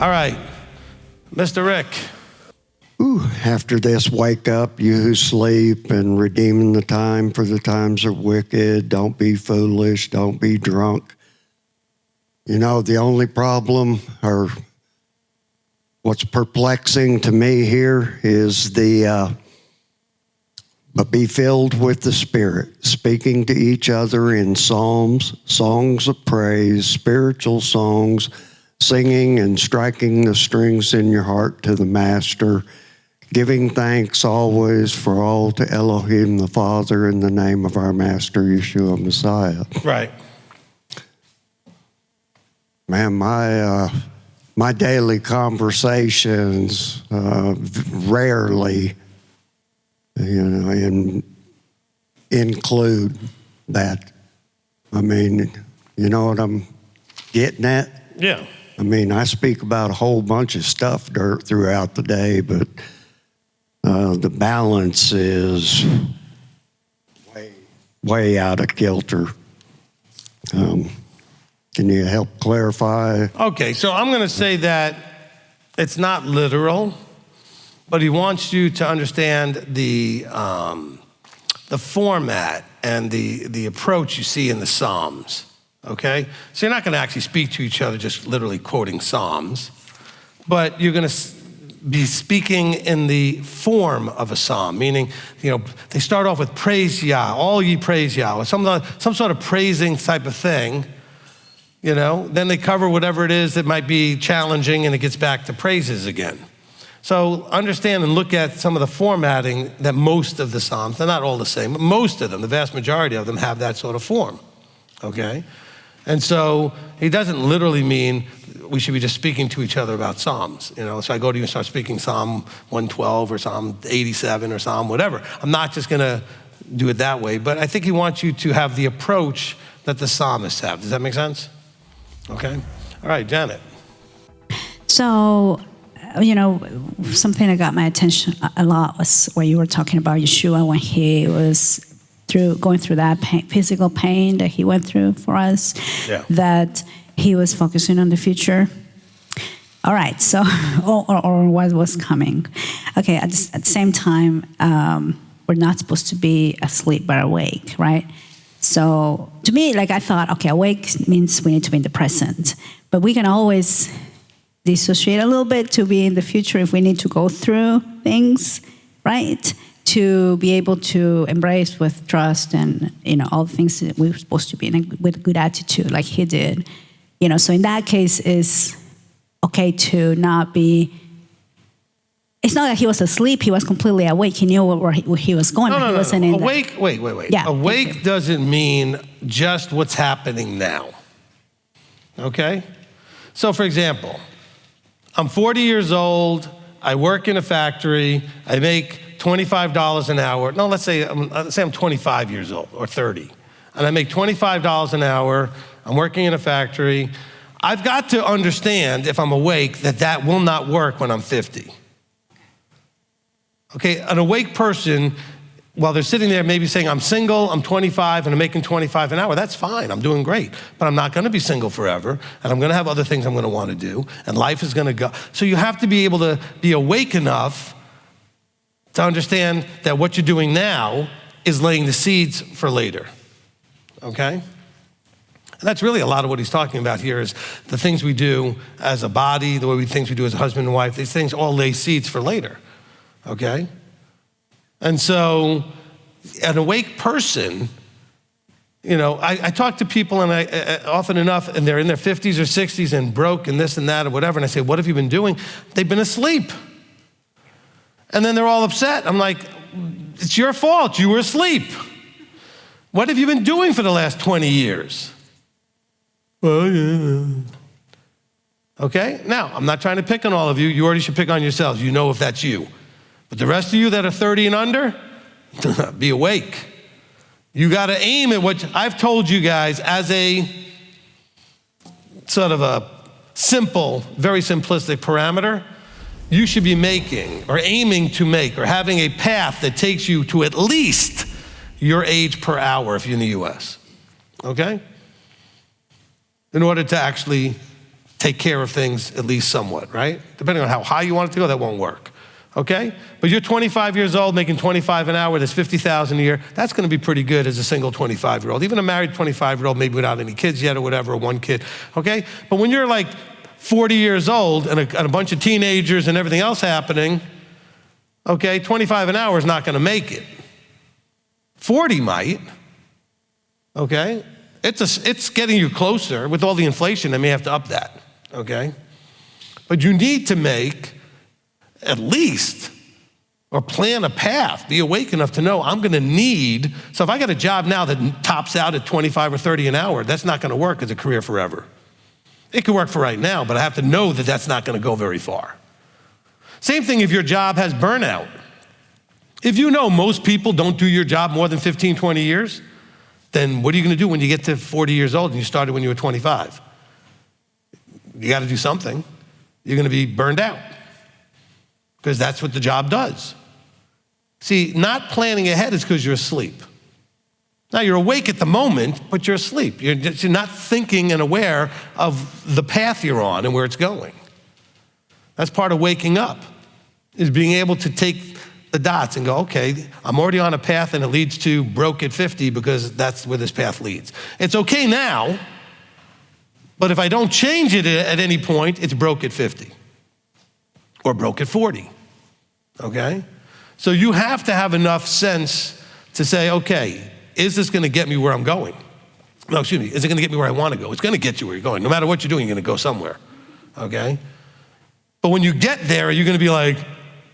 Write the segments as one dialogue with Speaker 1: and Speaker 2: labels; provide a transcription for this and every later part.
Speaker 1: All right, Mr. Rick.
Speaker 2: Ooh, after this, wake up, you who sleep, and redeeming the time, for the times are wicked. Don't be foolish, don't be drunk. You know, the only problem, or what's perplexing to me here, is but be filled with the Spirit, speaking to each other in psalms, songs of praise, spiritual songs, singing and striking the strings in your heart to the Master, giving thanks always for all to Elohim the Father in the name of our Master Yeshua Messiah.
Speaker 1: Right.
Speaker 2: Man, my daily conversations rarely, include that. I mean, you know what I'm getting at?
Speaker 1: Yeah.
Speaker 2: I mean, I speak about a whole bunch of stuff throughout the day, but the balance is way out of kilter. Can you help clarify?
Speaker 1: Okay, so I'm going to say that it's not literal, but he wants you to understand the format and the approach you see in the Psalms. Okay? So you're not going to actually speak to each other just literally quoting Psalms, but you're going to be speaking in the form of a psalm, meaning, they start off with praise Yah, all ye praise Yah, or some sort of praising type of thing, then they cover whatever it is that might be challenging, and it gets back to praises again. So understand and look at some of the formatting that most of the Psalms, they're not all the same, but most of them, the vast majority of them have that sort of form, okay? And so he doesn't literally mean we should be just speaking to each other about Psalms. So I go to you and start speaking Psalm 112 or Psalm 87 or Psalm whatever. I'm not just going to do it that way, but I think he wants you to have the approach that the psalmists have. Does that make sense? Okay. All right, Janet.
Speaker 3: So, something that got my attention a lot was when you were talking about Yeshua when he was going through that physical pain that he went through for us, that he was focusing on the future. All right, so, or what was coming. Okay, at the same time, we're not supposed to be asleep but awake, right? So to me, I thought, okay, awake means we need to be in the present, but we can always dissociate a little bit to be in the future if we need to go through things, right? To be able to embrace with trust and, all the things that we're supposed to be in with a good attitude like he did. So in that case, it's okay to not be, it's not that he was asleep, he was completely awake, he knew where he was going.
Speaker 1: No. Awake, wait.
Speaker 3: Yeah,
Speaker 1: awake doesn't mean just what's happening now, okay? So for example, I'm 40 years old, I work in a factory, I make $25 an hour. No, let's say I'm 25 years old or 30, and I make $25 an hour. I'm working in a factory. I've got to understand, if I'm awake, that will not work when I'm 50. Okay, an awake person, while they're sitting there maybe saying, I'm single, I'm 25, and I'm making $25 an hour, that's fine, I'm doing great. But I'm not gonna be single forever, and I'm gonna have other things I'm gonna wanna do, and life is gonna go. So you have to be able to be awake enough to understand that what you're doing now is laying the seeds for later, okay? And that's really a lot of what he's talking about here, is the things we do as a body, the things we do as a husband and wife, these things all lay seeds for later, okay? And so an awake person, I talk to people, and I often enough, and they're in their 50s or 60s and broke and this and that or whatever, and I say, what have you been doing? They've been asleep. And then they're all upset. I'm like, it's your fault, you were asleep. What have you been doing for the last 20 years? Well, yeah. Okay, now, I'm not trying to pick on all of you. You already should pick on yourselves. You know if that's you. But the rest of you that are 30 and under, be awake. You got to aim at what I've told you guys as a sort of a simple, very simplistic parameter. You should be making or aiming to make or having a path that takes you to at least your age per hour if you're in the US, okay? In order to actually take care of things at least somewhat, right? Depending on how high you want it to go, that won't work, okay? But you're 25 years old, making 25 an hour, that's $50,000 a year. That's gonna be pretty good as a single 25-year-old. Even a married 25-year-old, maybe without any kids yet or whatever, or one kid, okay? But when you're like 40 years old and a bunch of teenagers and everything else happening, okay, 25 an hour is not gonna make it. 40 might, okay? It's getting you closer. With all the inflation, they may have to up that, okay? But you need to make at least, or plan a path, be awake enough to know I'm gonna need, so if I got a job now that tops out at 25 or 30 an hour, that's not gonna work as a career forever. It could work for right now, but I have to know that that's not gonna go very far. Same thing if your job has burnout. If you know most people don't do your job more than 15, 20 years, then what are you gonna do when you get to 40 years old and you started when you were 25? You gotta do something. You're gonna be burned out because that's what the job does. See, not planning ahead is because you're asleep. Now you're awake at the moment, but you're asleep. You're not thinking and aware of the path you're on and where it's going. That's part of waking up, is being able to take the dots and go, okay, I'm already on a path and it leads to broke at 50 because that's where this path leads. It's okay now, but if I don't change it at any point, it's broke at 50 or broke at 40, okay? So you have to have enough sense to say, okay, is this gonna get me where I'm going? No, excuse me, is it gonna get me where I wanna go? It's gonna get you where you're going. No matter what you're doing, you're gonna go somewhere, okay? But when you get there, you're gonna be like,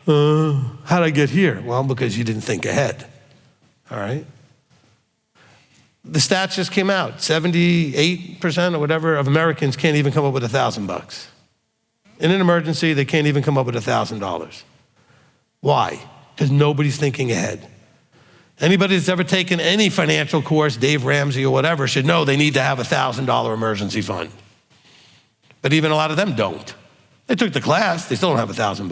Speaker 1: how'd I get here? Well, because you didn't think ahead, all right? The stats just came out, 78% or whatever of Americans can't even come up with $1,000. In an emergency, they can't even come up with $1,000. Why? Because nobody's thinking ahead. Anybody that's ever taken any financial course, Dave Ramsey or whatever, should know they need to have a $1,000 emergency fund. But even a lot of them don't. They took the class, they still don't have $1,000.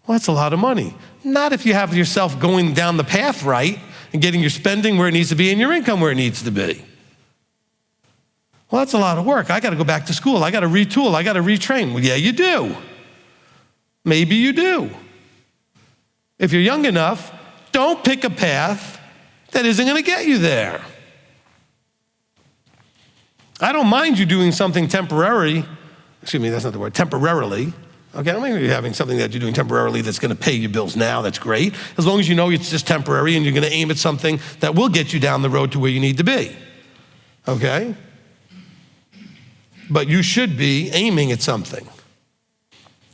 Speaker 1: Well, that's a lot of money. Not if you have yourself going down the path right and getting your spending where it needs to be and your income where it needs to be. Well, that's a lot of work. I gotta go back to school. I gotta retool. I gotta retrain. Well, yeah, you do. Maybe you do. If you're young enough, don't pick a path that isn't gonna get you there. I don't mind you doing something temporarily. Excuse me, that's not the word, temporarily. Okay, I don't mind you having something that you're doing temporarily that's gonna pay your bills now, that's great. As long as you know it's just temporary and you're gonna aim at something that will get you down the road to where you need to be, okay? But you should be aiming at something.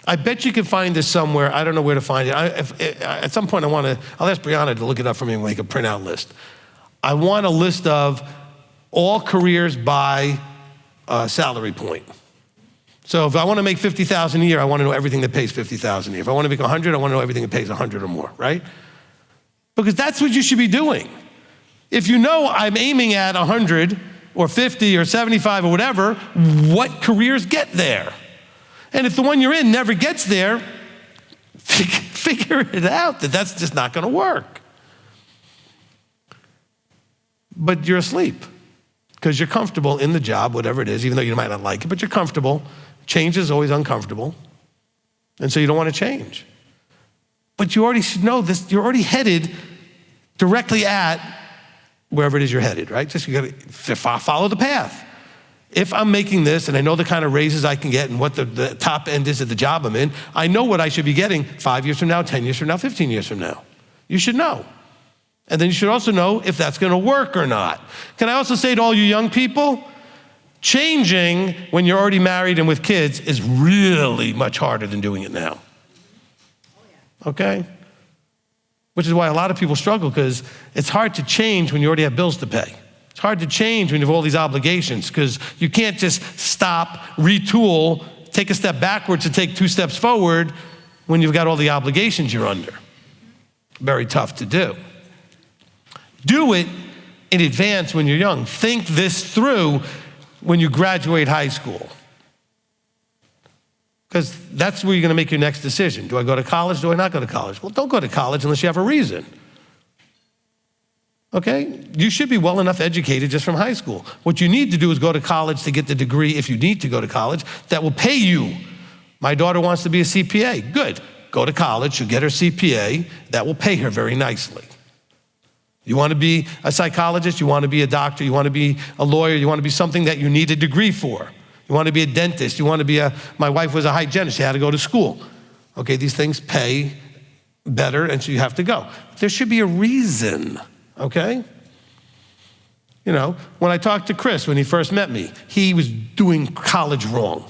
Speaker 1: I bet you can find this somewhere. I don't know where to find it. At some point I'll ask Brianna to look it up for me and make a printout list. I want a list of all careers by salary point. So if I want to make $50,000 a year, I want to know everything that pays $50,000 a year. If I want to make 100, I want to know everything that pays 100 or more, right? Because that's what you should be doing. If you know I'm aiming at 100 or 50 or 75 or whatever, what careers get there? And if the one you're in never gets there, figure it out that that's just not going to work. But you're asleep because you're comfortable in the job, whatever it is, even though you might not like it, but you're comfortable. Change is always uncomfortable. And so you don't want to change. But you already should know this, you're already headed directly at wherever it is you're headed, right? Just you got to follow the path. If I'm making this and I know the kind of raises I can get and what the top end is of the job I'm in, I know what I should be getting 5 years from now, 10 years from now, 15 years from now. You should know. And then you should also know if that's gonna work or not. Can I also say to all you young people, changing when you're already married and with kids is really much harder than doing it now. Okay? Which is why a lot of people struggle, because it's hard to change when you already have bills to pay. It's hard to change when you have all these obligations, because you can't just stop, retool, take a step backwards and take 2 steps forward when you've got all the obligations you're under. Very tough to do. Do it in advance when you're young. Think this through when you graduate high school. Because that's where you're gonna make your next decision. Do I go to college? Do I not go to college? Well, don't go to college unless you have a reason. Okay? You should be well enough educated just from high school. What you need to do is go to college to get the degree, if you need to go to college, that will pay you. My daughter wants to be a CPA. Good. Go to college, she'll get her CPA. That will pay her very nicely. You want to be a psychologist, you want to be a doctor, you want to be a lawyer, you want to be something that you need a degree for. You want to be a dentist, you want to be my wife was a hygienist, she had to go to school. Okay, these things pay better, and so you have to go. There should be a reason, okay? You know, when I talked to Chris when he first met me, he was doing college wrong,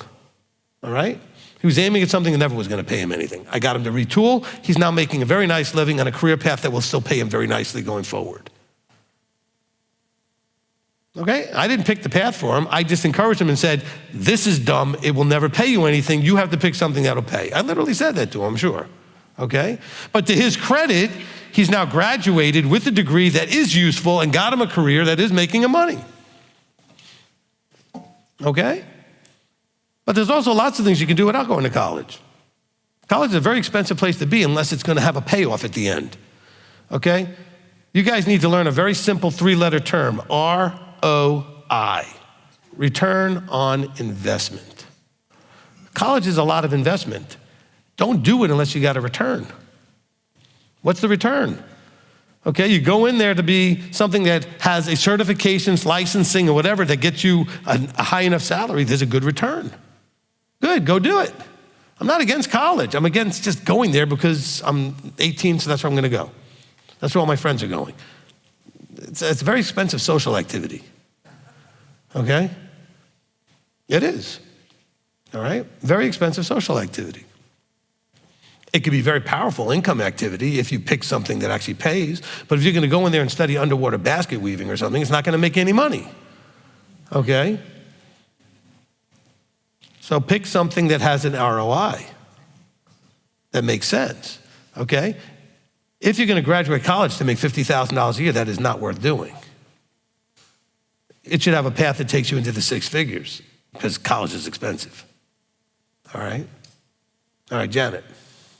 Speaker 1: all right? He was aiming at something that never was going to pay him anything. I got him to retool. He's now making a very nice living on a career path that will still pay him very nicely going forward. Okay? I didn't pick the path for him. I just encouraged him and said, this is dumb. It will never pay you anything. You have to pick something that'll pay. I literally said that to him, sure. Okay? But to his credit, he's now graduated with a degree that is useful and got him a career that is making him money. Okay? But there's also lots of things you can do without going to college. College is a very expensive place to be unless it's going to have a payoff at the end, okay? You guys need to learn a very simple 3-letter term, ROI, return on investment. College is a lot of investment. Don't do it unless you got a return. What's the return? Okay, you go in there to be something that has a certifications, licensing, or whatever that gets you a high enough salary, there's a good return. Good, go do it. I'm not against college. I'm against just going there because I'm 18, so that's where I'm going to go. That's where all my friends are going. It's a very expensive social activity, okay? It is, all right? Very expensive social activity. It could be very powerful income activity if you pick something that actually pays, but if you're going to go in there and study underwater basket weaving or something, it's not going to make any money, okay? So pick something that has an ROI that makes sense, okay? If you're going to graduate college to make $50,000 a year, that is not worth doing. It should have a path that takes you into the 6 figures because college is expensive, all right? All right, Janet.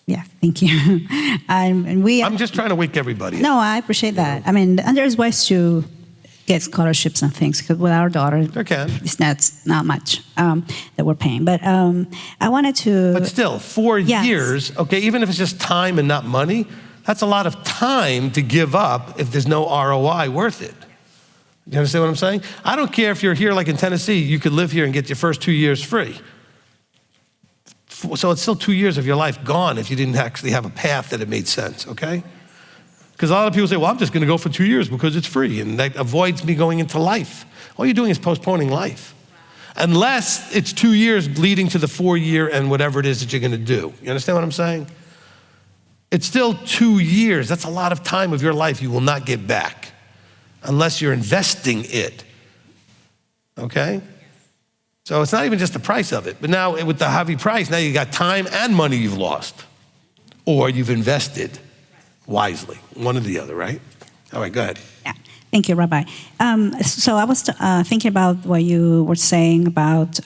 Speaker 3: Yeah, thank you.
Speaker 1: I'm just trying to wake everybody up.
Speaker 3: No, I appreciate that. I mean, and there's ways to get scholarships and things, because with our daughter, it's not much that we're paying. But I wanted to...
Speaker 1: But still, 4 years, okay, even if it's just time and not money, that's a lot of time to give up if there's no ROI worth it. You understand what I'm saying? I don't care if you're here like in Tennessee, you could live here and get your first 2 years free. So it's still 2 years of your life gone if you didn't actually have a path that it made sense, okay? Because a lot of people say, well, I'm just going to go for 2 years because it's free, and that avoids me going into life. All you're doing is postponing life. Unless it's 2 years leading to the 4-year and whatever it is that you're going to do. You understand what I'm saying? It's still 2 years. That's a lot of time of your life you will not get back unless you're investing it, okay? So it's not even just the price of it. But now with the heavy price, now you got time and money you've lost. Or you've invested wisely. One or the other, right? All right, go ahead.
Speaker 3: Yeah, thank you, Rabbi. So I was thinking about what you were saying about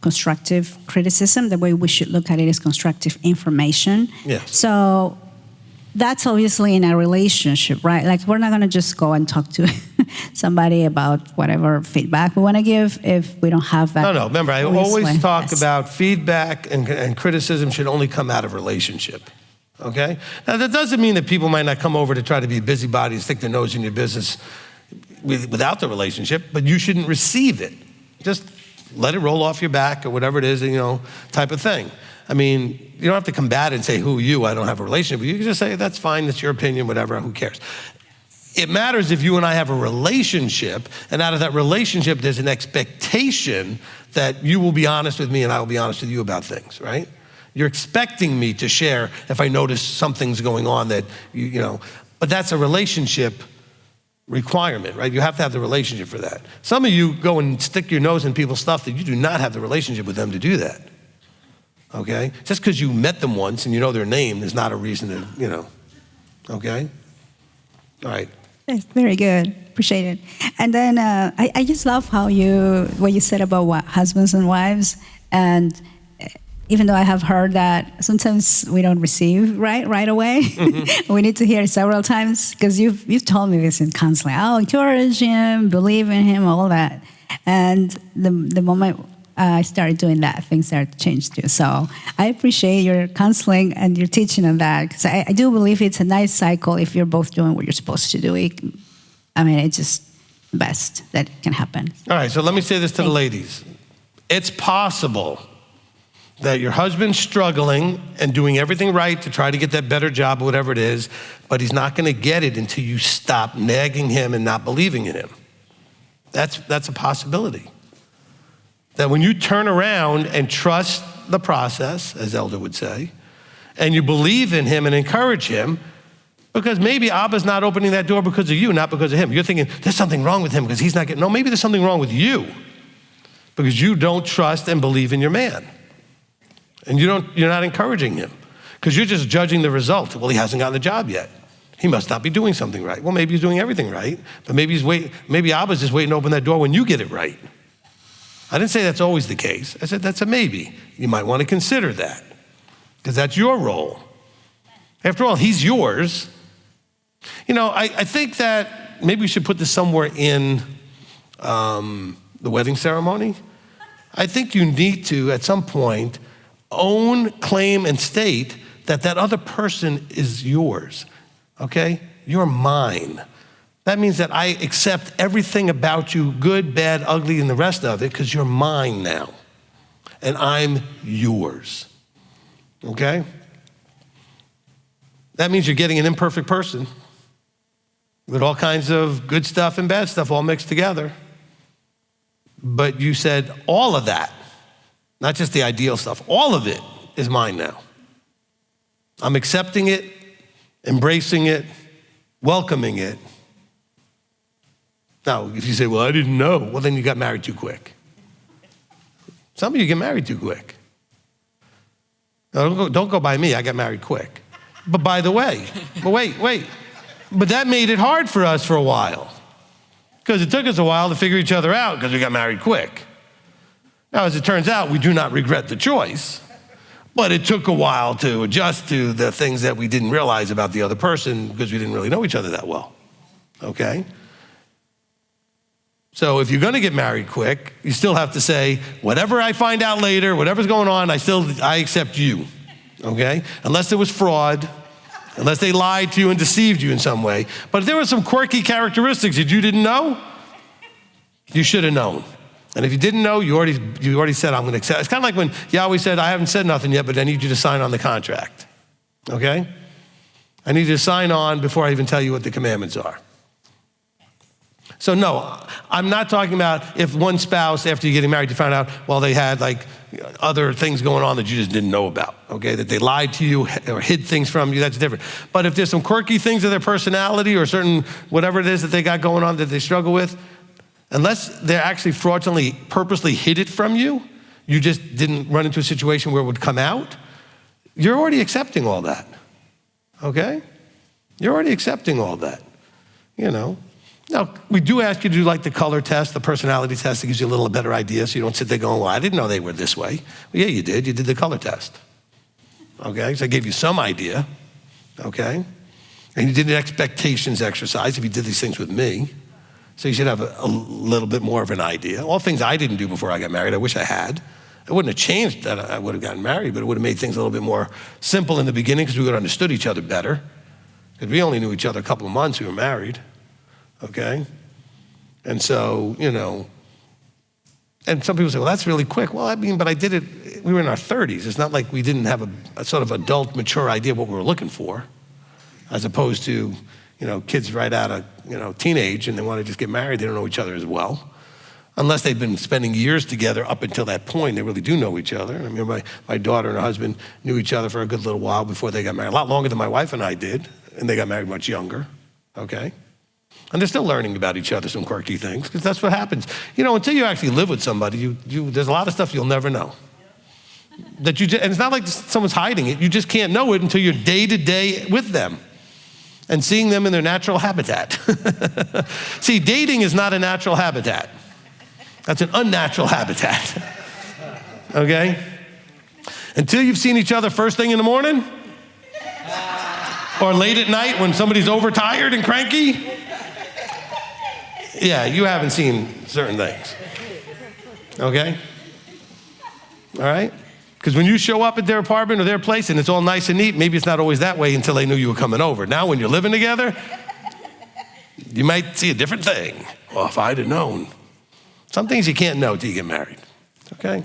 Speaker 3: constructive criticism. The way we should look at it is constructive information.
Speaker 1: Yes.
Speaker 3: So that's obviously in a relationship, right? Like, we're not going to just go and talk to somebody about whatever feedback we want to give if we don't have that.
Speaker 1: No. Remember, I always talk about feedback and criticism should only come out of relationship, okay? Now, that doesn't mean that people might not come over to try to be busybodies, stick their nose in your business without the relationship, but you shouldn't receive it. Just let it roll off your back or whatever it is, type of thing. I mean, you don't have to combat it and say, who are you? I don't have a relationship with you. You can just say, that's fine, that's your opinion, whatever, who cares? It matters if you and I have a relationship, and out of that relationship, there's an expectation that you will be honest with me and I will be honest with you about things, right? You're expecting me to share if I notice something's going on that, but that's a relationship requirement, right? You have to have the relationship for that. Some of you go and stick your nose in people's stuff that you do not have the relationship with them to do that. Okay? Just because you met them once and you know their name is not a reason to, okay? All right.
Speaker 3: That's very good. Appreciate it. And then I just love what you said about husbands and wives. And even though I have heard that sometimes we don't receive right away, we need to hear it several times, because you've told me this in counseling. I'll encourage him, believe in him, all that. And the moment I started doing that, things started to change too. So I appreciate your counseling and your teaching on that, because I do believe it's a nice cycle if you're both doing what you're supposed to do. It's just the best that can happen.
Speaker 1: All right, so let me say this to the ladies. It's possible that your husband's struggling and doing everything right to try to get that better job or whatever it is, but he's not gonna get it until you stop nagging him and not believing in him. That's a possibility. That when you turn around and trust the process, as Elder would say, and you believe in him and encourage him, because maybe Abba's not opening that door because of you, not because of him. You're thinking, there's something wrong with him because he's not getting, no, maybe there's something wrong with you because you don't trust and believe in your man. And you're not encouraging him because you're just judging the result. Well, he hasn't gotten the job yet. He must not be doing something right. Well, maybe he's doing everything right, but maybe Abba's just waiting to open that door when you get it right. I didn't say that's always the case. I said that's a maybe. You might want to consider that because that's your role. After all, he's yours. I think that maybe we should put this somewhere in the wedding ceremony. I think you need to, at some point, own, claim, and state that other person is yours, okay? You're mine. That means that I accept everything about you, good, bad, ugly, and the rest of it, because you're mine now, and I'm yours, okay? That means you're getting an imperfect person with all kinds of good stuff and bad stuff all mixed together. But you said all of that, not just the ideal stuff, all of it is mine now. I'm accepting it, embracing it, welcoming it. Now, if you say, well, I didn't know, well, then you got married too quick. Some of you get married too quick. No, don't go by me, I got married quick. But by the way, wait. But that made it hard for us for a while because it took us a while to figure each other out because we got married quick. Now, as it turns out, we do not regret the choice, but it took a while to adjust to the things that we didn't realize about the other person because we didn't really know each other that well, okay? So if you're gonna get married quick, you still have to say, whatever I find out later, whatever's going on, I accept you, okay? Unless there was fraud, unless they lied to you and deceived you in some way. But if there were some quirky characteristics that you didn't know, you should have known. And if you didn't know, you already said, I'm gonna accept. It's kind of like when Yahweh said, I haven't said nothing yet, but I need you to sign on the contract, okay? I need you to sign on before I even tell you what the commandments are. So no, I'm not talking about if one spouse, after you're getting married, you found out, well, they had like other things going on that you just didn't know about, okay? That they lied to you or hid things from you, that's different. But if there's some quirky things of their personality or certain whatever it is that they got going on that they struggle with, unless they're actually fraudulently, purposely hid it from you, you just didn't run into a situation where it would come out, you're already accepting all that, okay? You're already accepting all that, Now, we do ask you to do like the color test, the personality test. It gives you a little better idea so you don't sit there going, well, I didn't know they were this way. Well, yeah, you did. You did the color test, okay? So I gave you some idea, okay? And you did an expectations exercise if you did these things with me. So you should have a little bit more of an idea. All things I didn't do before I got married, I wish I had. It wouldn't have changed that I would have gotten married, but it would have made things a little bit more simple in the beginning because we would have understood each other better. Because we only knew each other a couple of months, we were married. Okay? And so, and some people say, well, that's really quick. Well, but I did it, we were in our 30s. It's not like we didn't have a sort of adult, mature idea of what we were looking for, as opposed to, kids right out of, teenage and they want to just get married. They don't know each other as well. Unless they've been spending years together up until that point, they really do know each other. I mean, my daughter and her husband knew each other for a good little while before they got married. A lot longer than my wife and I did, and they got married much younger, okay? And they're still learning about each other, some quirky things, because that's what happens. Until you actually live with somebody, there's a lot of stuff you'll never know. And it's not like someone's hiding it. You just can't know it until you're day to day with them and seeing them in their natural habitat. See, dating is not a natural habitat. That's an unnatural habitat, okay? Until you've seen each other first thing in the morning or late at night when somebody's overtired and cranky, yeah, you haven't seen certain things. Okay? All right? Because when you show up at their apartment or their place and it's all nice and neat, maybe it's not always that way until they knew you were coming over. Now when you're living together, you might see a different thing. Well, if I'd have known. Some things you can't know till you get married, okay?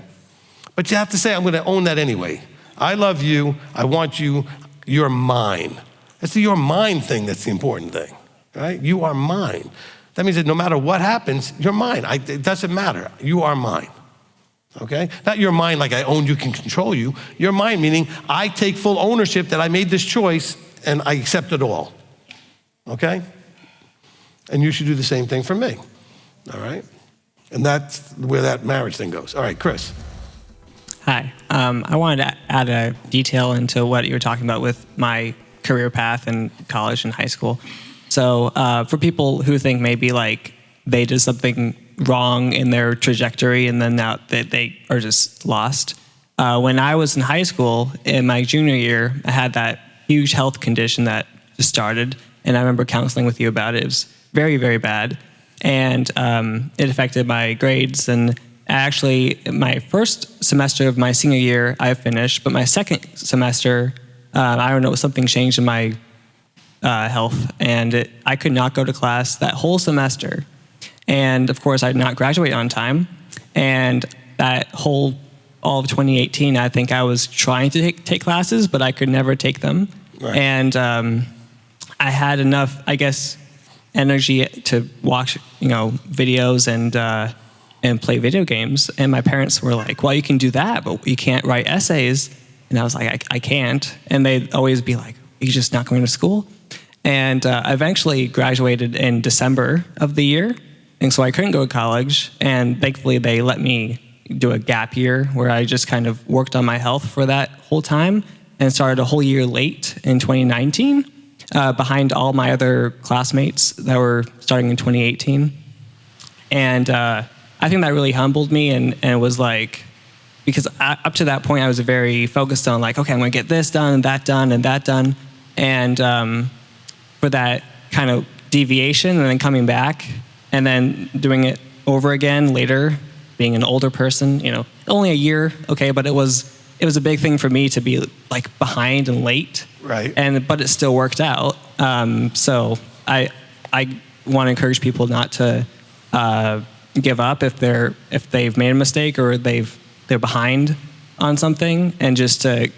Speaker 1: But you have to say, I'm gonna own that anyway. I love you, I want you, you're mine. It's the you're mine thing that's the important thing, right? You are mine. That means that no matter what happens, you're mine. It doesn't matter, you are mine. Okay? Not your mind like I own you, can control you. Your mind meaning I take full ownership that I made this choice and I accept it all. Okay? And you should do the same thing for me. All right? And that's where that marriage thing goes. All right, Chris.
Speaker 4: Hi. I wanted to add a detail into what you were talking about with my career path in college and high school. So for people who think maybe like they did something wrong in their trajectory and then now they are just lost. When I was in high school, in my junior year, I had that huge health condition that just started, and I remember counseling with you about it. It was very, very bad, and it affected my grades. And actually, my first semester of my senior year, I finished, but my second semester, I don't know, something changed in my health, and I could not go to class that whole semester. And of course, I did not graduate on time. And that all of 2018, I think I was trying to take classes, but I could never take them. Right. And I had enough, I guess, energy to watch, videos and play video games. And my parents were like, "Well, you can do that, but you can't write essays." And I was like, I can't. And they'd always be like, "You're just not going to school?" And I eventually graduated in December of the year. And so I couldn't go to college, and thankfully they let me do a gap year where I just kind of worked on my health for that whole time and started a whole year late in 2019, behind all my other classmates that were starting in 2018. And I think that really humbled me and was like, because up to that point I was very focused on like, okay, I'm gonna get this done and that done and that done. And for that kind of deviation and then coming back, and then doing it over again later, being an older person, only a year, okay, but it was a big thing for me to be like behind and late,
Speaker 1: right?
Speaker 4: But it still worked out. So I want to encourage people not to give up if they've made a mistake or they're behind on something, and just to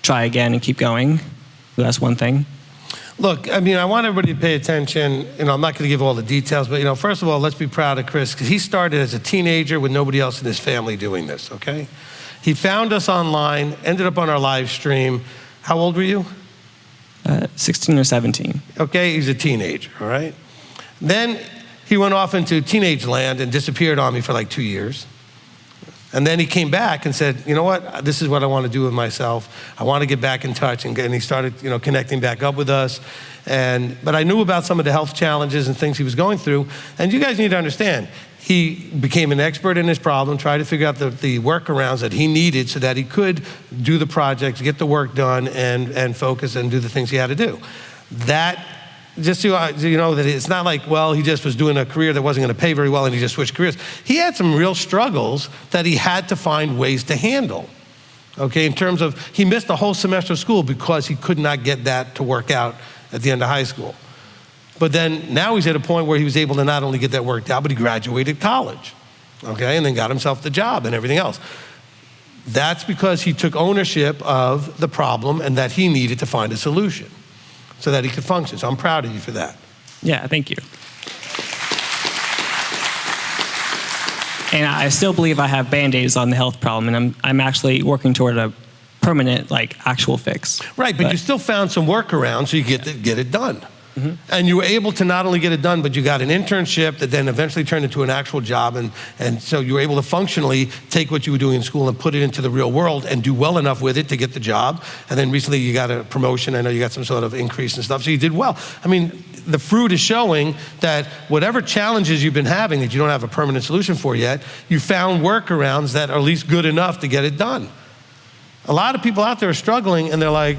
Speaker 4: try again and keep going. So that's one thing.
Speaker 1: Look, I want everybody to pay attention. I'm not going to give all the details, but, first of all, let's be proud of Chris, because he started as a teenager with nobody else in his family doing this, okay? He found us online, ended up on our live stream. How old were you?
Speaker 4: 16 or 17.
Speaker 1: Okay, he's a teenager, all right? Then he went off into teenage land and disappeared on me for like 2 years. And then he came back and said, you know what, this is what I want to do with myself. I want to get back in touch. And he started, connecting back up with us. But I knew about some of the health challenges and things he was going through. And you guys need to understand, he became an expert in his problem, tried to figure out the workarounds that he needed so that he could do the projects, get the work done, and focus and do the things he had to do. That, just so you know, that it's not like, well, he just was doing a career that wasn't going to pay very well and he just switched careers. He had some real struggles that he had to find ways to handle, okay, in terms of he missed a whole semester of school because he could not get that to work out at the end of high school. But then now he's at a point where he was able to not only get that worked out, but he graduated college, okay, and then got himself the job and everything else. That's because he took ownership of the problem and that he needed to find a solution so that he could function. So I'm proud of you for that.
Speaker 4: Yeah, thank you. And I still believe I have Band-Aids on the health problem, and I'm actually working toward a permanent, actual fix.
Speaker 1: Right, but you still found some workarounds so you get it done. Mm-hmm. And you were able to not only get it done, but you got an internship that then eventually turned into an actual job. And so you were able to functionally take what you were doing in school and put it into the real world and do well enough with it to get the job. And then recently you got a promotion. I know you got some sort of increase and stuff. So you did well. The fruit is showing that whatever challenges you've been having that you don't have a permanent solution for yet, you found workarounds that are at least good enough to get it done. A lot of people out there are struggling and they're like,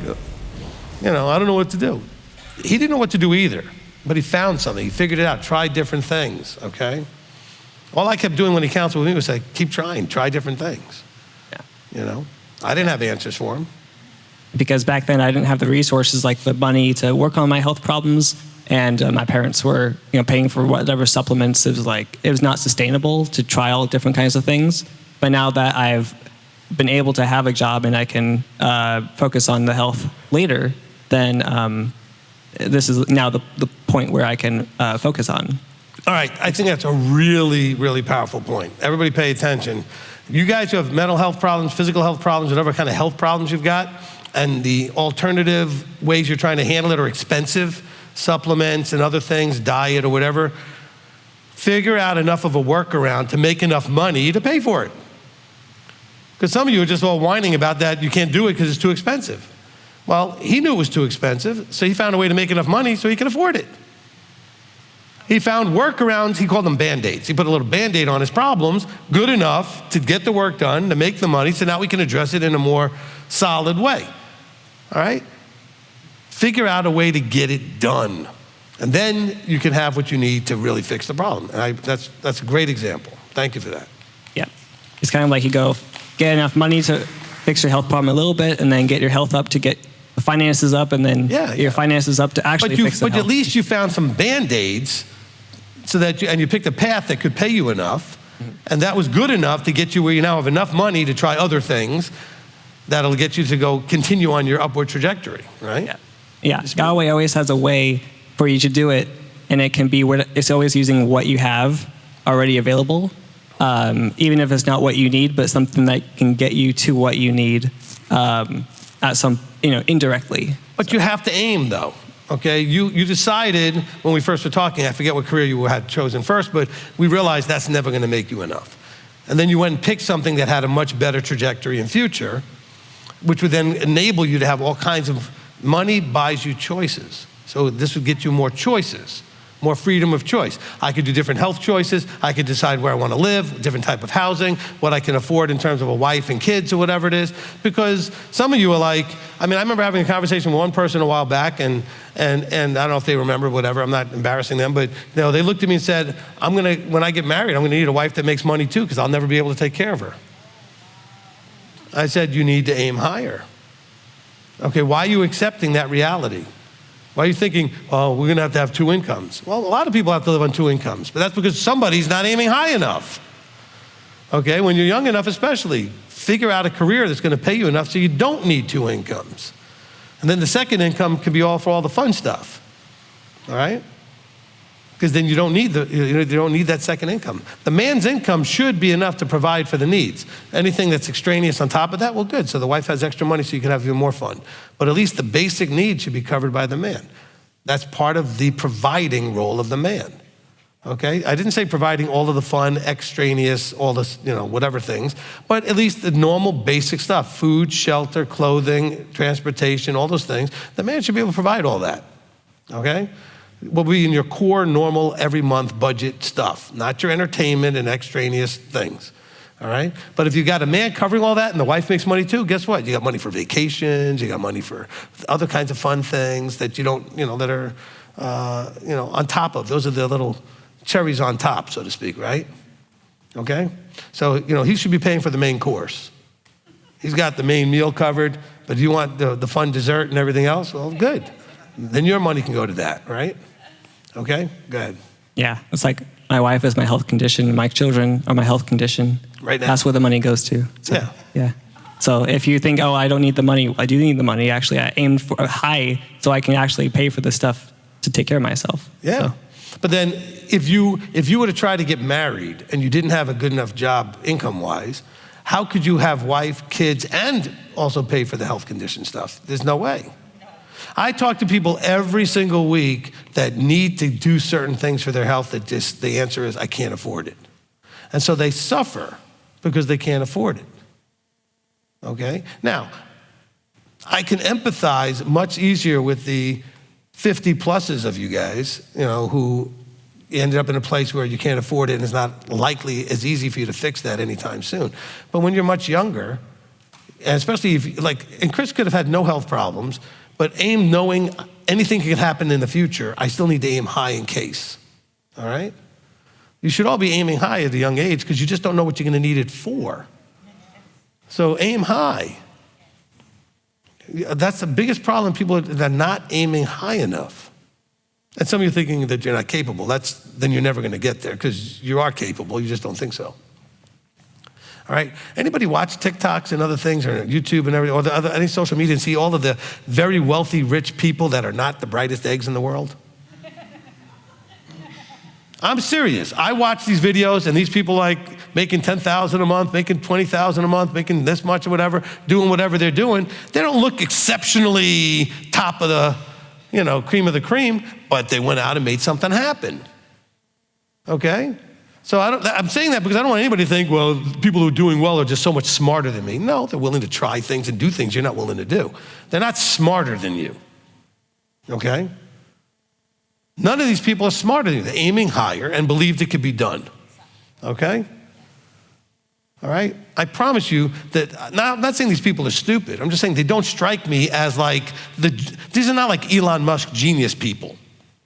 Speaker 1: I don't know what to do. He didn't know what to do either, but he found something. He figured it out, tried different things, okay? All I kept doing when he counseled with me was say, keep trying, try different things.
Speaker 4: Yeah.
Speaker 1: I didn't have answers for him.
Speaker 4: Because back then I didn't have the resources, like the money to work on my health problems, and my parents were, paying for whatever supplements. It was not sustainable to try all different kinds of things. But now that I've been able to have a job and I can focus on the health later, then this is now the point where I can focus on.
Speaker 1: All right, I think that's a really, really powerful point. Everybody pay attention. You guys who have mental health problems, physical health problems, whatever kind of health problems you've got, and the alternative ways you're trying to handle it are expensive, supplements and other things, diet or whatever, figure out enough of a workaround to make enough money to pay for it. Because some of you are just all whining about that, you can't do it because it's too expensive. Well, he knew it was too expensive, so he found a way to make enough money so he could afford it. He found workarounds, he called them Band-Aids. He put a little Band-Aid on his problems, good enough to get the work done, to make the money, so now we can address it in a more solid way. All right? Figure out a way to get it done. And then you can have what you need to really fix the problem. And that's a great example. Thank you for that.
Speaker 4: Yeah. It's kind of like you go, get enough money to fix your health problem a little bit, and then get your health up to get the finances up, and then your finances up to actually fix the health.
Speaker 1: But at least you found some Band-Aids so that you picked a path that could pay you enough, and that was good enough to get you where you now have enough money to try other things that'll get you to continue on your upward trajectory, right?
Speaker 4: Yeah. Yahweh always has a way for you to do it, and it can be it's always using what you have already available, even if it's not what you need, but something that can get you to what you need at some, indirectly.
Speaker 1: But you have to aim, though. Okay, you decided when we first were talking, I forget what career you had chosen first, but we realized that's never going to make you enough. And then you went and picked something that had a much better trajectory in future, which would then enable you to have all kinds of money buys you choices. So this would get you more choices, more freedom of choice. I could do different health choices. I could decide where I want to live, different type of housing, what I can afford in terms of a wife and kids or whatever it is. Because some of you are like, I remember having a conversation with one person a while back, and I don't know if they remember, whatever, I'm not embarrassing them, but they looked at me and said, when I get married, I'm gonna need a wife that makes money too, because I'll never be able to take care of her. I said, you need to aim higher. Okay, why are you accepting that reality? Why are you thinking, we're gonna have to have 2 incomes? Well, a lot of people have to live on 2 incomes, but that's because somebody's not aiming high enough. Okay, when you're young enough especially, figure out a career that's gonna pay you enough so you don't need 2 incomes. And then the second income can be all for all the fun stuff, all right? Because then you don't need that second income. The man's income should be enough to provide for the needs. Anything that's extraneous on top of that, well, good. So the wife has extra money so you can have even more fun. But at least the basic needs should be covered by the man. That's part of the providing role of the man, okay? I didn't say providing all of the fun, extraneous, all this, whatever things, but at least the normal basic stuff, food, shelter, clothing, transportation, all those things. The man should be able to provide all that, okay? Will be in your core, normal, every month budget stuff, not your entertainment and extraneous things, all right? But if you got a man covering all that and the wife makes money too, guess what? You got money for vacations, you got money for other kinds of fun things that you don't, that are, on top of. Those are the little cherries on top, so to speak, right? Okay? So, he should be paying for the main course. He's got the main meal covered, but you want the fun dessert and everything else? Well, good. Then your money can go to that, right? Okay, go ahead.
Speaker 4: Yeah, it's like my wife is my health condition, my children are my health condition.
Speaker 1: Right now.
Speaker 4: That's where the money goes to. So, yeah. So if you think, I don't need the money, I do need the money. Actually, I aimed for high so I can actually pay for the stuff to take care of myself.
Speaker 1: Yeah. So. But then if you were to try to get married and you didn't have a good enough job income-wise, how could you have wife, kids, and also pay for the health condition stuff? There's no way. I talk to people every single week that need to do certain things for their health that just the answer is, I can't afford it. And so they suffer because they can't afford it. Okay? Now, I can empathize much easier with the 50 pluses of you guys, who ended up in a place where you can't afford it and it's not likely as easy for you to fix that anytime soon. But when you're much younger, And especially if, and Chris could have had no health problems, but aim knowing anything could happen in the future, I still need to aim high in case, all right? You should all be aiming high at a young age because you just don't know what you're gonna need it for. So aim high. That's the biggest problem, people are not aiming high enough. And some of you are thinking that you're not capable. Then you're never gonna get there because you are capable, you just don't think so. All right, anybody watch TikToks and other things or YouTube and everything, or any social media and see all of the very wealthy, rich people that are not the brightest eggs in the world? I'm serious. I watch these videos and these people making $10,000 a month, making $20,000 a month, making this much or whatever, doing whatever they're doing. They don't look exceptionally top of the, cream of the cream, but they went out and made something happen. Okay? So I'm saying that because I don't want anybody to think, well, people who are doing well are just so much smarter than me. No, they're willing to try things and do things you're not willing to do. They're not smarter than you. Okay? None of these people are smarter than you. They're aiming higher and believed it could be done. Okay? All right? I promise you that, now I'm not saying these people are stupid. I'm just saying they don't strike me as these are not like Elon Musk genius people.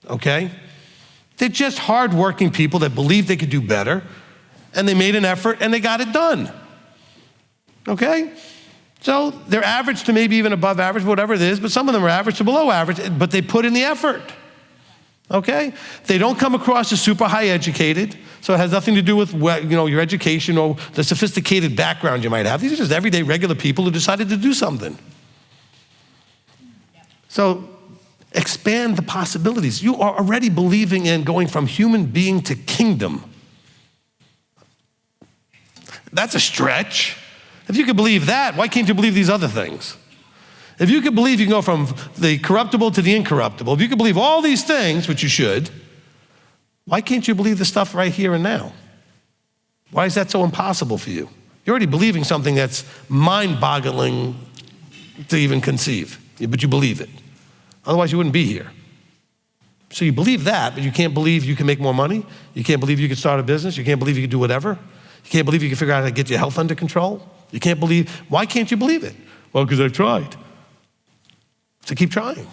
Speaker 1: Okay? They're just hardworking people that believed they could do better, and they made an effort and they got it done. Okay? So they're average to maybe even above average, whatever it is, but some of them are average to below average, but they put in the effort. Okay? They don't come across as super high educated, so it has nothing to do with your education or the sophisticated background you might have. These are just everyday regular people who decided to do something. So expand the possibilities. You are already believing in going from human being to kingdom. That's a stretch. If you could believe that, why can't you believe these other things? If you could believe you can go from the corruptible to the incorruptible, if you could believe all these things, which you should, why can't you believe the stuff right here and now? Why is that so impossible for you? You're already believing something that's mind-boggling to even conceive, but you believe it. Otherwise, you wouldn't be here. So you believe that, but you can't believe you can make more money. You can't believe you can start a business. You can't believe you can do whatever. You can't believe you can figure out how to get your health under control. You can't believe, why can't you believe it? Well, because I've tried. So keep trying.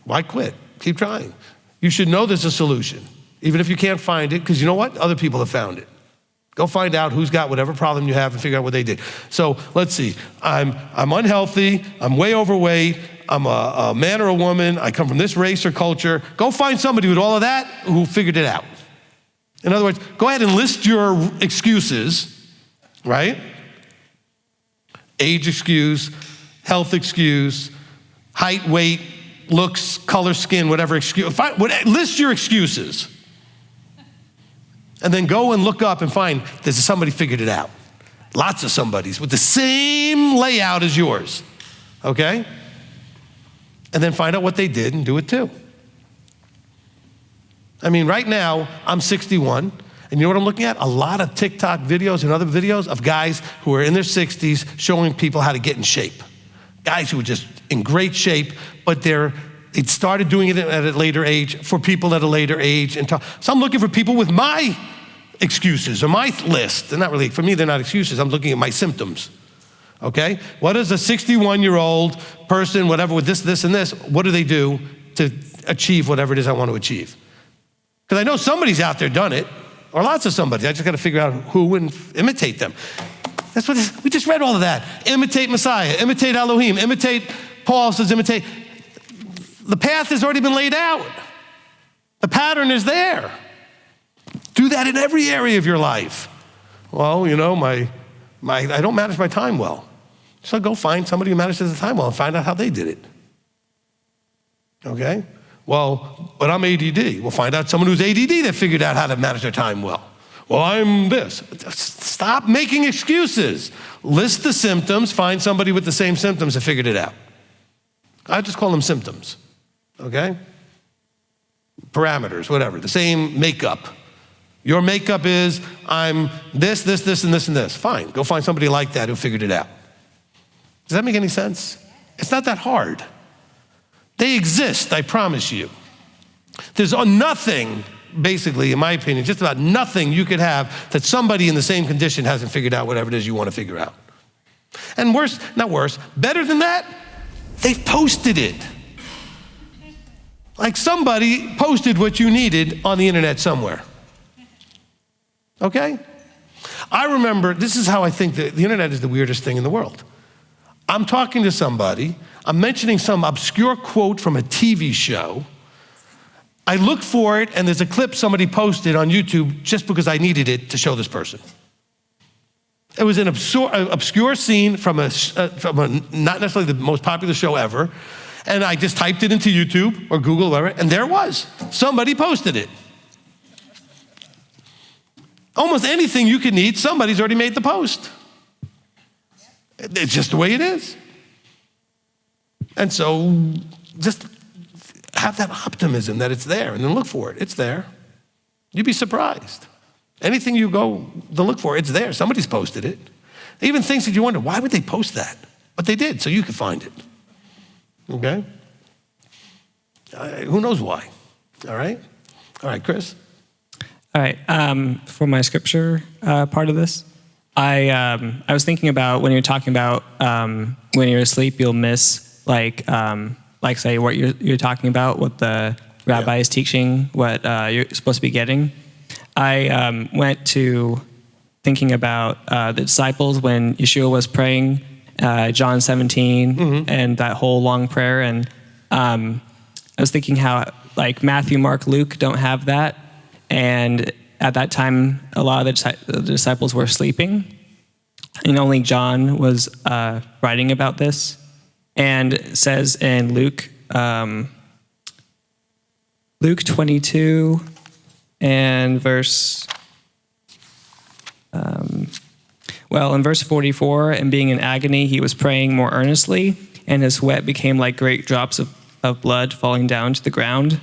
Speaker 1: Why quit? Keep trying. You should know there's a solution, even if you can't find it, because you know what? Other people have found it. Go find out who's got whatever problem you have and figure out what they did. So let's see. I'm unhealthy. I'm way overweight. I'm a man or a woman. I come from this race or culture. Go find somebody with all of that who figured it out. In other words, go ahead and list your excuses, right? Age excuse, health excuse, height, weight, looks, color, skin, whatever excuse. List your excuses. And then go and look up and find there's somebody figured it out. Lots of somebodies with the same layout as yours, okay? And then find out what they did and do it too. I mean, right now, I'm 61, and you know what I'm looking at? A lot of TikTok videos and other videos of guys who are in their 60s showing people how to get in shape. Guys who are just in great shape, but they started doing it at a later age for people at a later age. So I'm looking for people with my excuses or my list. They're not really, for me, they're not excuses. I'm looking at my symptoms, okay? What does a 61-year-old person, whatever, with this, and this, what do they do to achieve whatever it is I want to achieve? Because I know somebody's out there done it, or lots of somebody. I just got to figure out who and imitate them. That's what we just read all of that. Imitate Messiah, imitate Elohim, imitate, Paul says imitate. The path has already been laid out. The pattern is there. Do that in every area of your life. Well, you know, I don't manage my time well. So go find somebody who manages the time well and find out how they did it. Okay? Well, but I'm ADD. We'll find out someone who's ADD that figured out how to manage their time well. Well, I'm this. Stop making excuses. List the symptoms, find somebody with the same symptoms that figured it out. I just call them symptoms, okay? Parameters, whatever, the same makeup. Your makeup is, I'm this, and this, and this. Fine, go find somebody like that who figured it out. Does that make any sense? It's not that hard. They exist, I promise you. There's nothing, basically, in my opinion, just about nothing you could have that somebody in the same condition hasn't figured out whatever it is you want to figure out. And worse, not worse, better than that, they've posted it. Like somebody posted what you needed on the internet somewhere. Okay? I remember, this is how I think the internet is the weirdest thing in the world. I'm talking to somebody, I'm mentioning some obscure quote from a TV show. I look for it, and there's a clip somebody posted on YouTube just because I needed it to show this person. It was an obscure scene from a not necessarily the most popular show ever, and I just typed it into YouTube or Google, whatever, and there it was. Somebody posted it. Almost anything you could need, somebody's already made the post. It's just the way it is. And so just have that optimism that it's there, and then look for it. It's there. You'd be surprised. Anything you go to look for, it's there. Somebody's posted it. Even things that you wonder, why would they post that? But they did, so you could find it. Okay? Who knows why? All right? All right, Chris?
Speaker 4: All right. For my scripture part of this, I was thinking about when you're talking about when you're asleep, you'll miss like say what you're talking about, what the rabbi is teaching, what you're supposed to be getting. I went to thinking about the disciples when Yeshua was praying, John 17, and that whole long prayer. And I was thinking how like Matthew, Mark, Luke don't have that. And at that time, a lot of the disciples were sleeping. And only John was writing about this. And it says in Luke 22 and verse, in verse 44, and being in agony, he was praying more earnestly, and his sweat became like great drops of blood falling down to the ground.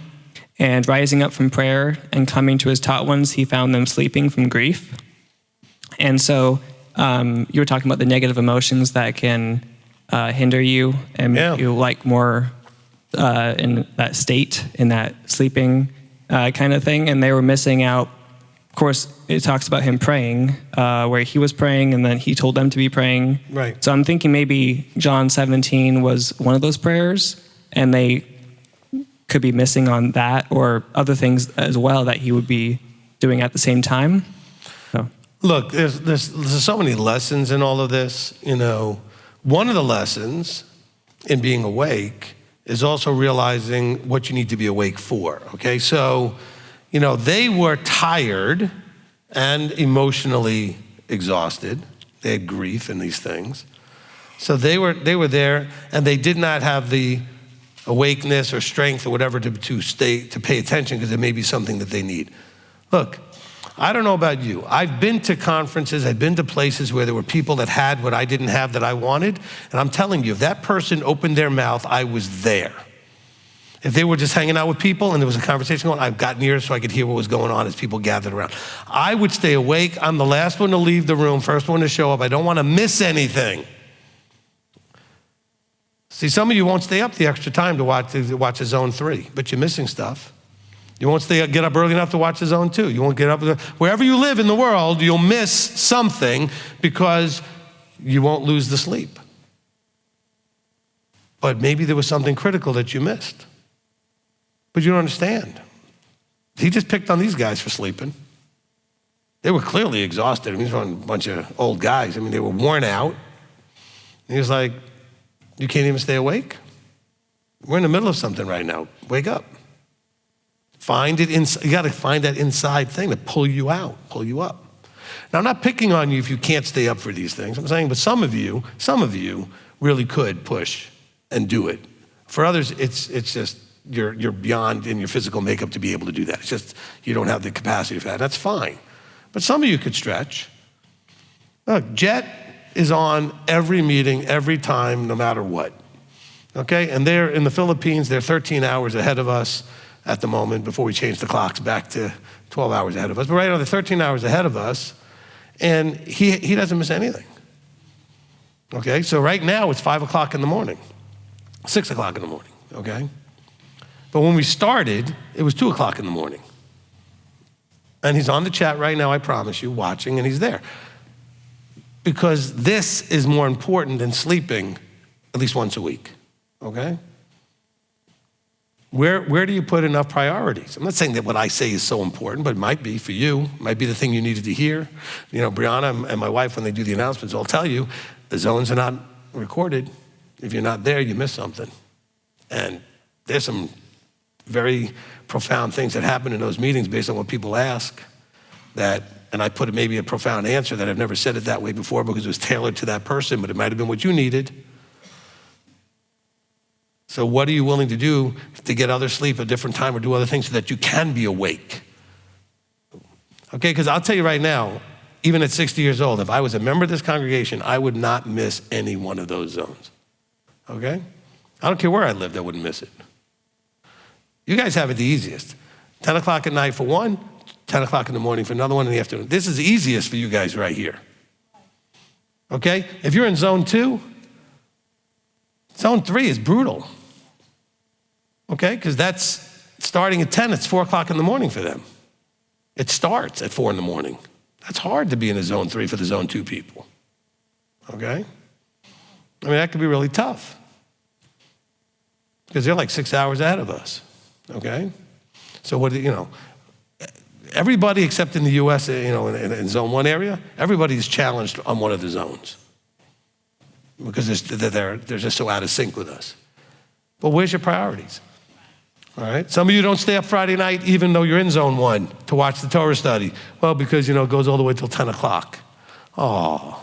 Speaker 4: And rising up from prayer and coming to his taught ones, he found them sleeping from grief. And so you were talking about the negative emotions that can hinder you and make you like more in that state, in that sleeping kind of thing. And they were missing out. Of course, it talks about him praying, where he was praying and then he told them to be praying.
Speaker 1: Right.
Speaker 4: So I'm thinking maybe John 17 was one of those prayers, and they could be missing on that or other things as well that he would be doing at the same time. So.
Speaker 1: Look, there's so many lessons in all of this. You know, one of the lessons in being awake is also realizing what you need to be awake for, okay? So, you know, they were tired and emotionally exhausted. They had grief and these things. So they were there, and they did not have the awakeness or strength or whatever to pay attention, because there may be something that they need. Look, I don't know about you. I've been to conferences, I've been to places where there were people that had what I didn't have that I wanted, and I'm telling you, if that person opened their mouth, I was there. If they were just hanging out with people and there was a conversation going on, I got near so I could hear what was going on as people gathered around. I would stay awake. I'm the last one to leave the room, first one to show up. I don't want to miss anything. See, some of you won't stay up the extra time to watch a Zone 3, but you're missing stuff. You won't get up early enough to watch a Zone 2. You won't get up. Wherever you live in the world, you'll miss something because you won't lose the sleep. But maybe there was something critical that you missed. But you don't understand. He just picked on these guys for sleeping. They were clearly exhausted. I mean, he's a bunch of old guys. I mean, they were worn out. And he was like, you can't even stay awake? We're in the middle of something right now. Wake up. Find it inside. You got to find that inside thing to pull you out, pull you up. Now, I'm not picking on you if you can't stay up for these things. I'm saying, but some of you really could push and do it. For others, it's just, you're beyond in your physical makeup to be able to do that. It's just, you don't have the capacity for that. That's fine. But some of you could stretch. Look, Jet is on every meeting, every time, no matter what. Okay? And they're in the Philippines, they're 13 hours ahead of us at the moment before we change the clocks back to 12 hours ahead of us. But right now, they're 13 hours ahead of us, and he doesn't miss anything. Okay? So right now, it's 5 o'clock in the morning, 6 o'clock in the morning, okay? But when we started, it was 2 o'clock in the morning. And he's on the chat right now, I promise you, watching, and he's there. because this is more important than sleeping at least once a week, okay? Where do you put enough priorities? I'm not saying that what I say is so important, but it might be for you. It might be the thing you needed to hear. You know, Brianna and my wife, when they do the announcements, will tell you the zones are not recorded. If you're not there, you miss something. And there's some very profound things that happen in those meetings based on what people ask and I put maybe a profound answer that I've never said it that way before because it was tailored to that person, but it might have been what you needed. So what are you willing to do to get other sleep at a different time or do other things so that you can be awake? Okay, because I'll tell you right now, even at 60 years old, if I was a member of this congregation, I would not miss any one of those zones, okay? I don't care where I lived, I wouldn't miss it. You guys have it the easiest. 10 o'clock at night for one, 10 o'clock in the morning for another one in the afternoon. This is easiest for you guys right here, okay? If you're in zone 2, zone 3 is brutal. Okay, because that's starting at 10, it's 4 o'clock in the morning for them. It starts at 4 in the morning. That's hard to be in a zone 3 for the zone 2 people, okay? I mean, that could be really tough because they're like 6 hours ahead of us, okay? So everybody except in the US, in zone 1 area, everybody's challenged on one of the zones because they're just so out of sync with us. But where's your priorities? All right. Some of you don't stay up Friday night even though you're in zone 1 to watch the Torah study. Well, because, it goes all the way till 10 o'clock. Oh,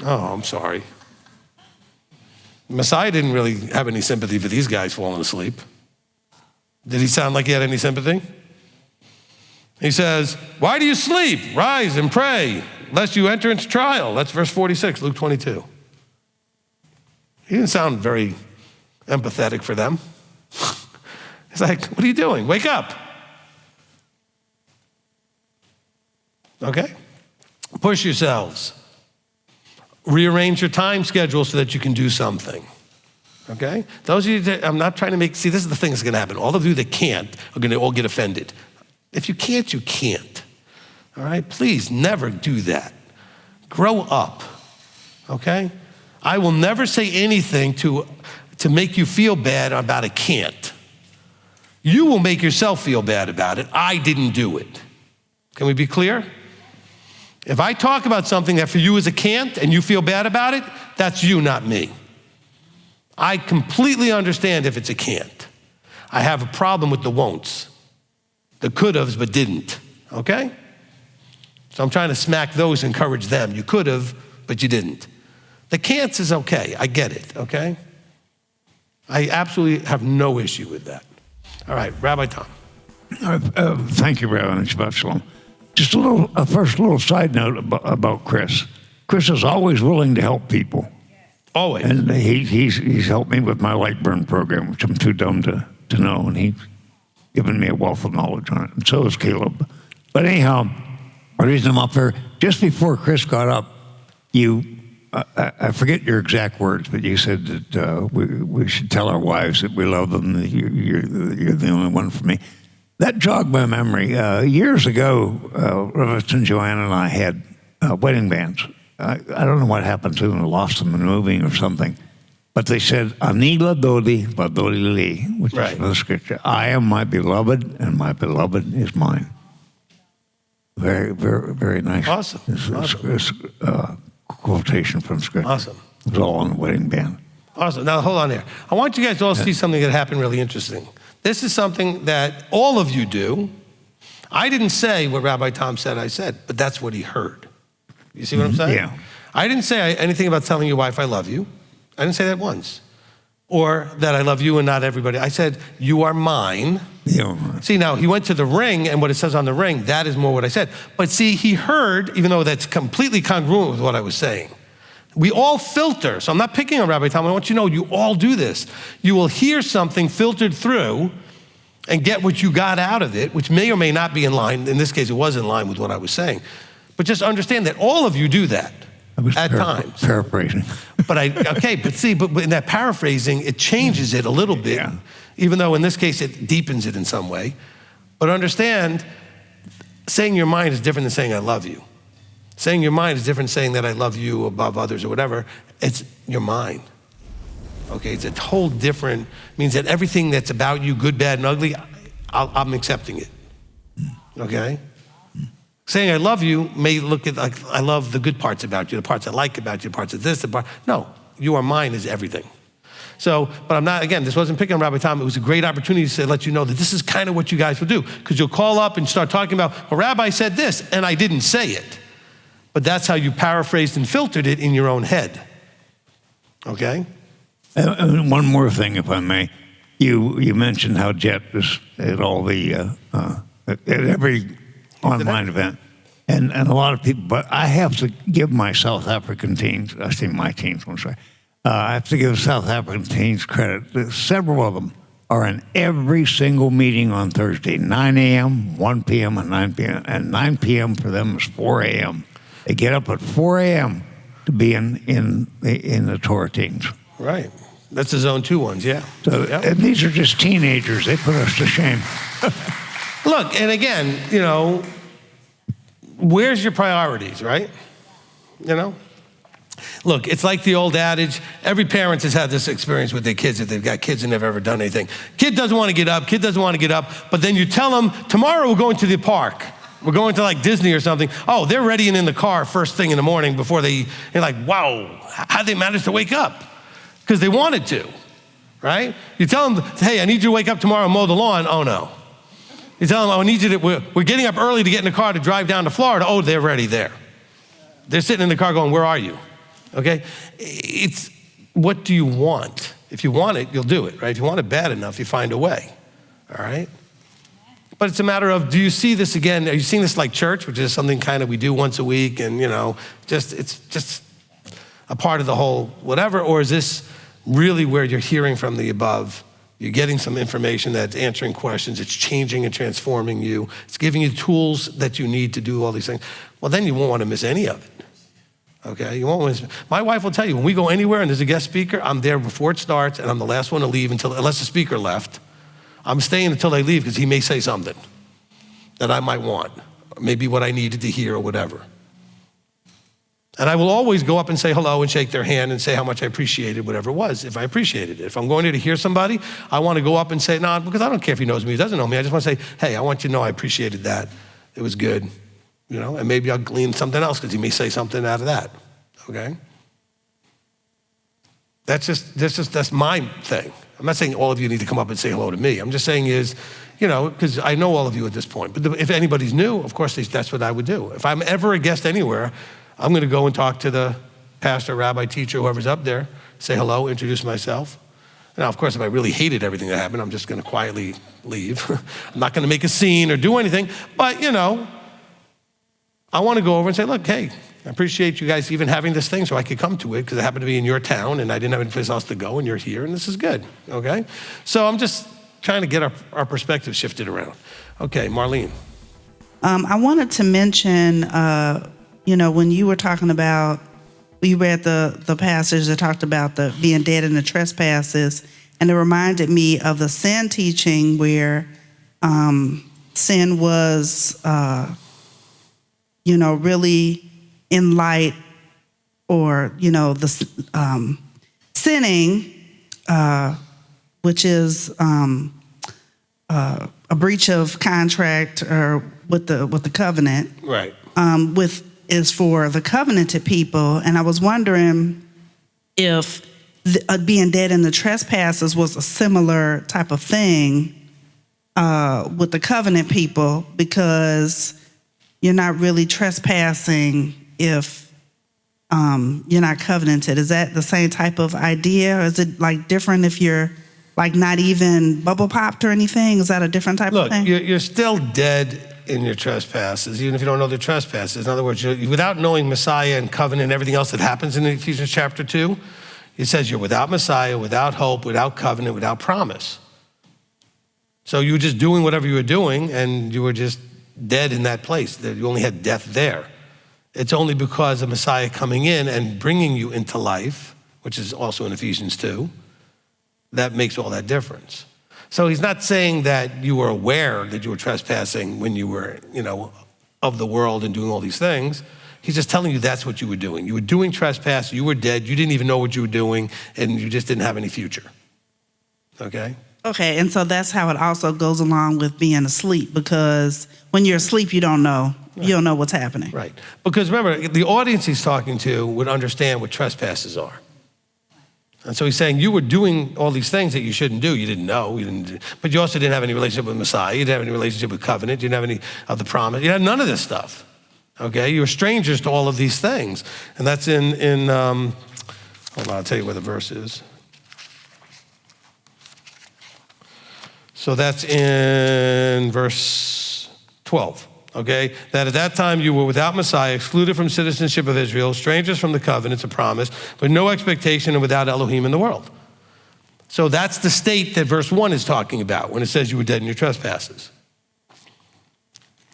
Speaker 1: I'm sorry. Messiah didn't really have any sympathy for these guys falling asleep. Did he sound like he had any sympathy? He says, why do you sleep? Rise and pray, lest you enter into trial. That's verse 46, Luke 22. He didn't sound very empathetic for them. He's like, what are you doing? Wake up. Okay? Push yourselves. Rearrange your time schedule so that you can do something. Okay? Those of you that I'm not trying to this is the thing that's going to happen. All of you that can't are going to all get offended. If you can't, you can't. All right? Please never do that. Grow up. Okay? I will never say anything to make you feel bad about a can't. You will make yourself feel bad about it. I didn't do it. Can we be clear? If I talk about something that for you is a can't and you feel bad about it, that's you, not me. I completely understand if it's a can't. I have a problem with the won'ts, the could'ves but didn't, okay? So I'm trying to smack those, encourage them. You could've, but you didn't. The can'ts is okay, I get it, okay? I absolutely have no issue with that. All right, Rabbi Tom.
Speaker 5: Thank you, Rabbi Shalom. Just a first little side note about Chris. Chris is always willing to help people.
Speaker 1: Always.
Speaker 5: And he's helped me with my light burn program, which I'm too dumb to know, and he's given me a wealth of knowledge on it, and so is Caleb. But anyhow, the reason I'm up here, just before Chris got up, I forget your exact words, but you said that we should tell our wives that we love them, that you're the only one for me. That jogged my memory. Years ago, Reverend Joanne and I had wedding bands. I don't know what happened to them. I lost them in moving or something. But they said, Anila Dodi Badoli Li, which is the scripture. I am my beloved, and my beloved is mine. Very, very, very nice.
Speaker 1: Awesome.
Speaker 5: This quotation from scripture.
Speaker 1: Awesome.
Speaker 5: It was all on the wedding band.
Speaker 1: Awesome. Now, hold on there. I want you guys to all see something that happened really interesting. This is something that all of you do. I didn't say what Rabbi Tom said I said, but that's what he heard. You see what I'm saying?
Speaker 5: Yeah.
Speaker 1: I didn't say anything about telling your wife I love you. I didn't say that once. Or that I love you and not everybody. I said, you are mine.
Speaker 5: Yeah.
Speaker 1: See, now he went to the ring, and what it says on the ring, that is more what I said. But see, he heard, even though that's completely congruent with what I was saying. We all filter. So I'm not picking on Rabbi Tom. I want you to know you all do this. You will hear something filtered through and get what you got out of it, which may or may not be in line. In this case, it was in line with what I was saying. But just understand that all of you do that at times.
Speaker 5: Paraphrasing.
Speaker 1: But in that paraphrasing, it changes it a little bit, even though in this case it deepens it in some way. But understand, saying your mind is different than saying I love you. Saying your mind is different than saying that I love you above others or whatever. It's your mind. Okay, it's a whole different, means that everything that's about you, good, bad, and ugly, I'm accepting it. Okay? Saying I love you may look at like, I love the good parts about you, the parts I like about you, the parts of this, the part. No, you are mine is everything. So, but I'm not, again, this wasn't picking on Rabbi Tom. It was a great opportunity to let you know that this is kind of what you guys will do. Because you'll call up and start talking about, well, Rabbi said this, and I didn't say it. But that's how you paraphrased and filtered it in your own head. Okay?
Speaker 5: And one more thing, if I may. You mentioned how Jet is at all the, at every online event. And a lot of people, but I have to give my South African teams, I say my teams, I'm sorry. I have to give South African teams credit. Several of them are in every single meeting on Thursday, 9 a.m., 1 p.m., and 9 p.m. And 9 p.m. for them is 4 a.m. They get up at 4 a.m. to be in the Torah teams.
Speaker 1: Right. That's the Zone 2 ones, yeah.
Speaker 5: So,
Speaker 1: yep.
Speaker 5: And these are just teenagers. They put us to shame.
Speaker 1: Look, and again, you know, where's your priorities, right? You know? Look, it's like the old adage, every parent has had this experience with their kids if they've got kids and never ever done anything. Kid doesn't want to get up, but then you tell them, tomorrow we're going to the park. We're going to like Disney or something. Oh, they're ready and in the car first thing in the morning before you're like, wow, how'd they manage to wake up? Because they wanted to, right? You tell them, hey, I need you to wake up tomorrow and mow the lawn. Oh, no. You tell them, oh, I need you to, we're getting up early to get in the car to drive down to Florida. Oh, they're ready there. They're sitting in the car going, where are you? Okay? It's, what do you want? If you want it, you'll do it, right? If you want it bad enough, you find a way, all right? But it's a matter of, do you see this again? Are you seeing this like church, which is something kind of we do once a week and, you know, it's just a part of the whole whatever, or is this really where you're hearing from the above? You're getting some information that's answering questions, it's changing and transforming you, it's giving you tools that you need to do all these things. Well, then you won't want to miss any of it. Okay, you won't miss. My wife will tell you, when we go anywhere and there's a guest speaker, I'm there before it starts and I'm the last one to leave unless the speaker left. I'm staying until they leave because he may say something that I might want, or maybe what I needed to hear or whatever. And I will always go up and say hello and shake their hand and say how much I appreciated whatever it was, if I appreciated it. If I'm going there to hear somebody, I want to go up and say, no, because I don't care if he knows me, he doesn't know me. I just want to say, hey, I want you to know I appreciated that. It was good, you know, and maybe I'll glean something else because he may say something out of that, okay? That's my thing. I'm not saying all of you need to come up and say hello to me. I'm just saying is, you know, because I know all of you at this point. But if anybody's new, of course, that's what I would do. If I'm ever a guest anywhere, I'm going to go and talk to the pastor, rabbi, teacher, whoever's up there, say hello, introduce myself. Now, of course, if I really hated everything that happened, I'm just going to quietly leave. I'm not going to make a scene or do anything. But, you know, I want to go over and say, look, hey, I appreciate you guys even having this thing so I could come to it because it happened to be in your town and I didn't have any place else to go and you're here and this is good, okay? So I'm just trying to get our perspective shifted around. Okay, Marlene.
Speaker 6: I wanted to mention, you know, when you were talking about, you read the passage that talked about the being dead in the trespasses, and it reminded me of the sin teaching where sin was, you know, really in light, or, you know, the sinning, which is a breach of contract or with the covenant.
Speaker 1: Right.
Speaker 6: Is for the covenanted people, and I was wondering if being dead in the trespasses was a similar type of thing with the covenant people, because you're not really trespassing if you're not covenanted. Is that the same type of idea, or is it like different if you're like not even bubble popped or anything? Is that a different type of thing?
Speaker 1: Look, you're still dead in your trespasses, even if you don't know the trespasses. In other words, without knowing Messiah and covenant and everything else that happens in Ephesians chapter 2, it says you're without Messiah, without hope, without covenant, without promise. So you were just doing whatever you were doing, and you were just dead in that place. You only had death there. It's only because of Messiah coming in and bringing you into life, which is also in Ephesians 2, that makes all that difference. So he's not saying that you were aware that you were trespassing when you were, you know, of the world and doing all these things. He's just telling you that's what you were doing. You were doing trespass, you were dead, you didn't even know what you were doing, and you just didn't have any future. Okay?
Speaker 6: Okay, and so that's how it also goes along with being asleep, because when you're asleep, you don't know. You don't know what's happening.
Speaker 1: Right. Because remember, the audience he's talking to would understand what trespasses are. And so he's saying you were doing all these things that you shouldn't do. You didn't know, but you also didn't have any relationship with Messiah. You didn't have any relationship with covenant. You didn't have any of the promise. You had none of this stuff. Okay, you were strangers to all of these things. And that's in hold on, I'll tell you where the verse is. So that's in verse 12. Okay, that at that time you were without Messiah, excluded from citizenship of Israel, strangers from the covenants of promise, but no expectation and without Elohim in the world. So that's the state that verse 1 is talking about when it says you were dead in your trespasses.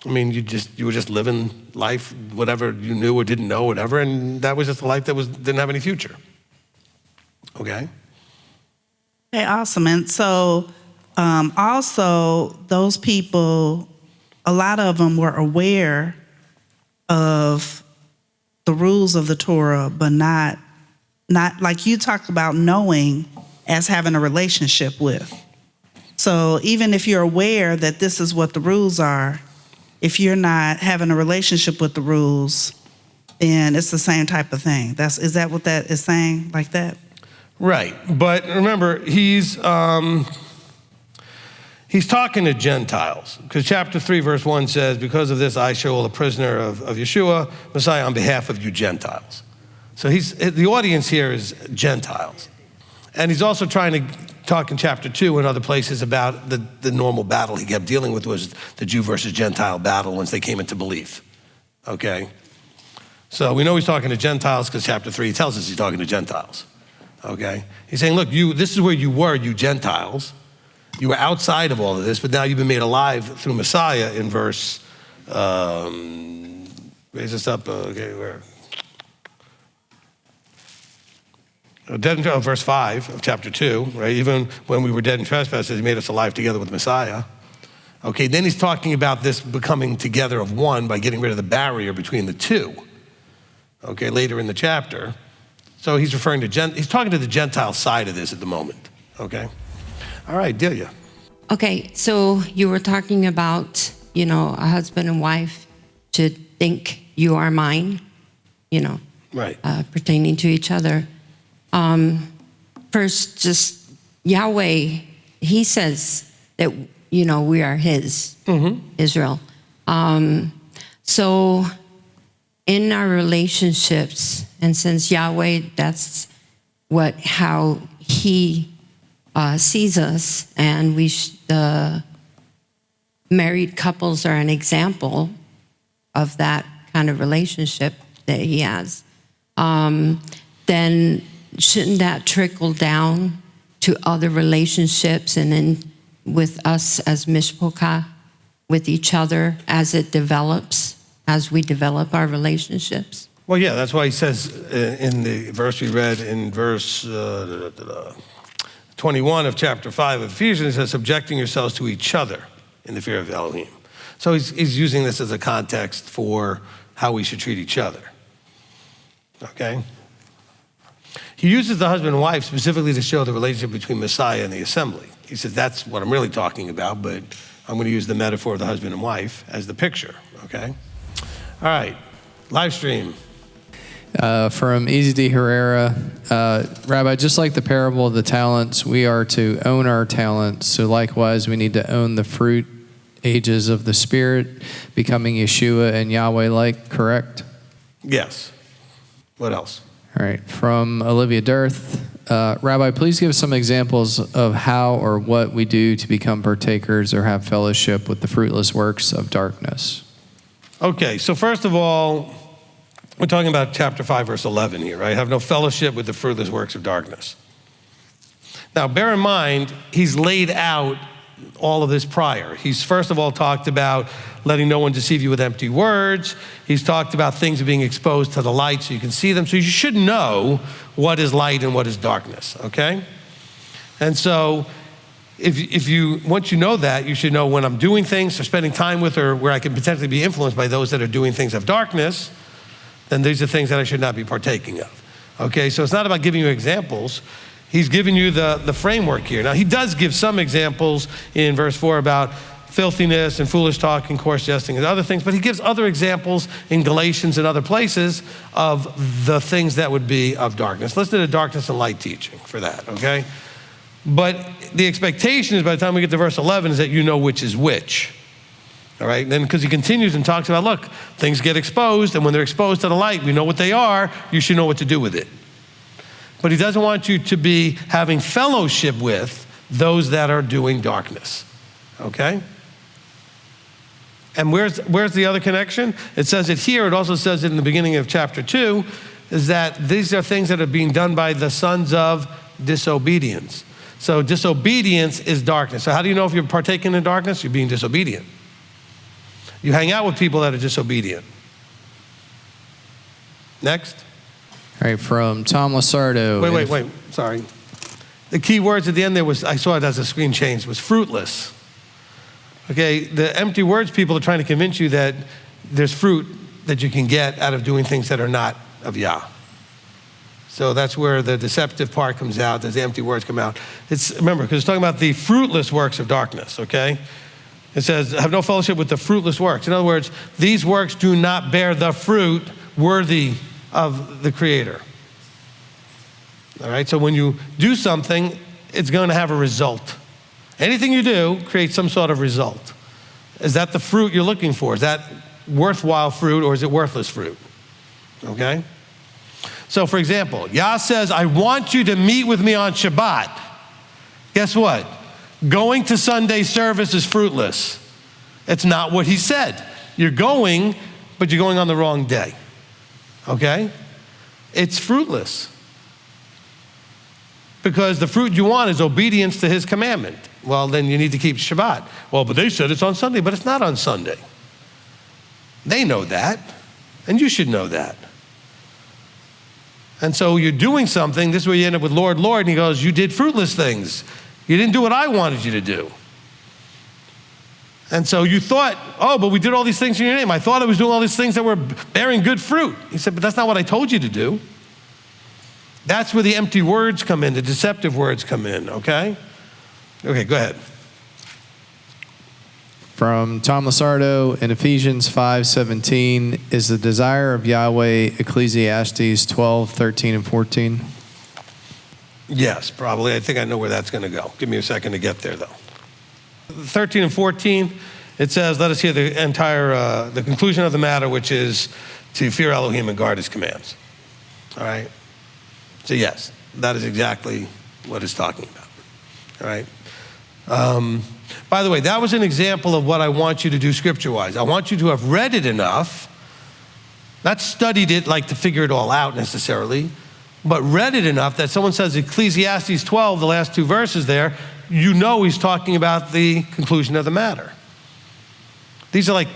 Speaker 1: I mean, you were just living life, whatever you knew or didn't know, whatever, and that was just a life that didn't have any future. Okay?
Speaker 6: Okay, awesome. And so also those people, a lot of them were aware of the rules of the Torah, but not like you talk about knowing as having a relationship with. So even if you're aware that this is what the rules are, if you're not having a relationship with the rules, then it's the same type of thing. Is that what that is saying, like that?
Speaker 1: Right, but remember, he's talking to Gentiles, because chapter 3, verse 1 says, because of this, I show a prisoner of Yeshua, Messiah, on behalf of you Gentiles. So the audience here is Gentiles. And he's also trying to talk in chapter 2 and other places about the normal battle he kept dealing with was the Jew versus Gentile battle once they came into belief, okay? So we know he's talking to Gentiles because chapter 3 tells us he's talking to Gentiles, okay? He's saying, look, this is where you were, you Gentiles. You were outside of all of this, but now you've been made alive through Messiah in verse, raise this up, okay, where? Verse 5 of chapter 2, right? Even when we were dead in trespasses, he made us alive together with Messiah. Okay, then he's talking about this becoming together of one by getting rid of the barrier between the two, okay, later in the chapter. So he's referring to, he's talking to the Gentile side of this at the moment, okay? All right, Delia.
Speaker 7: Okay, so you were talking about, a husband and wife should think you are mine,
Speaker 1: Right.
Speaker 7: Pertaining to each other. First, just Yahweh, he says that, we are his, Israel. So in our relationships, and since Yahweh, that's how he sees us, and the married couples are an example of that kind of relationship that he has, then shouldn't that trickle down to other relationships and then with us as mishpocha, with each other as it develops, as we develop our relationships?
Speaker 1: Well, yeah, that's why he says in the verse we read in verse 21 of chapter 5 of Ephesians, it says, subjecting yourselves to each other in the fear of Elohim. So he's using this as a context for how we should treat each other, okay? He uses the husband and wife specifically to show the relationship between Messiah and the assembly. He says, that's what I'm really talking about, but I'm going to use the metaphor of the husband and wife as the picture, okay? All right, live stream.
Speaker 8: From Easy D. Herrera, Rabbi, just like the parable of the talents, we are to own our talents. So likewise, we need to own the fruit ages of the Spirit, becoming Yeshua and Yahweh-like, correct?
Speaker 1: Yes. What else?
Speaker 8: All right, from Olivia Dirth, Rabbi, please give some examples of how or what we do to become partakers or have fellowship with the fruitless works of darkness.
Speaker 1: Okay, so first of all, we're talking about chapter 5, verse 11 here, right? Have no fellowship with the fruitless works of darkness. Now, bear in mind, he's laid out all of this prior. He's first of all talked about letting no one deceive you with empty words. He's talked about things being exposed to the light so you can see them. So you should know what is light and what is darkness, okay? And so once you know that, you should know when I'm doing things or spending time with or where I can potentially be influenced by those that are doing things of darkness, then these are things that I should not be partaking of. Okay, so it's not about giving you examples. He's giving you the framework here. Now, he does give some examples in verse 4 about filthiness and foolish talk and coarse jesting and other things, but he gives other examples in Galatians and other places of the things that would be of darkness. Listen to the darkness and light teaching for that, okay? But the expectation is by the time we get to verse 11 is that you know which is which, all right? And then because he continues and talks about, look, things get exposed, and when they're exposed to the light, we know what they are, you should know what to do with it. But he doesn't want you to be having fellowship with those that are doing darkness, okay? And where's the other connection? It says it here. It also says it in the beginning of chapter 2, is that these are things that are being done by the sons of disobedience. So disobedience is darkness. So how do you know if you're partaking in darkness? You're being disobedient. You hang out with people that are disobedient. Next.
Speaker 8: All right, from Tom Lasardo.
Speaker 1: Wait. Sorry. The key words at the end there was, I saw it as the screen changed, was fruitless. Okay, the empty words people are trying to convince you that there's fruit that you can get out of doing things that are not of Yah. So that's where the deceptive part comes out, as the empty words come out. Remember, because it's talking about the fruitless works of darkness, okay? It says, have no fellowship with the fruitless works. In other words, these works do not bear the fruit worthy of the Creator. All right, so when you do something, it's going to have a result. Anything you do creates some sort of result. Is that the fruit you're looking for? Is that worthwhile fruit or is it worthless fruit? Okay? So for example, Yah says, I want you to meet with me on Shabbat. Guess what? Going to Sunday service is fruitless. It's not what he said. You're going, but you're going on the wrong day. Okay? It's fruitless. Because the fruit you want is obedience to his commandment. Well, then you need to keep Shabbat. Well, but they said it's on Sunday, but it's not on Sunday. They know that, and you should know that. And so you're doing something, this is where you end up with Lord, Lord, and he goes, you did fruitless things. You didn't do what I wanted you to do. And so you thought, oh, but we did all these things in your name. I thought I was doing all these things that were bearing good fruit. He said, but that's not what I told you to do. That's where the empty words come in, the deceptive words come in, okay? Okay, go ahead.
Speaker 8: From Tom Lasardo in Ephesians 5:17, is the desire of Yahweh Ecclesiastes 12, 13, and 14?
Speaker 1: Yes, probably. I think I know where that's going to go. Give me a second to get there, though. 13 and 14, it says, let us hear the entire, the conclusion of the matter, which is to fear Elohim and guard his commands. All right? So yes, that is exactly what it's talking about. All right? By the way, that was an example of what I want you to do scripture-wise. I want you to have read it enough, not studied it like to figure it all out necessarily, but read it enough that someone says Ecclesiastes 12, the last two verses there, you know he's talking about the conclusion of the matter. These are like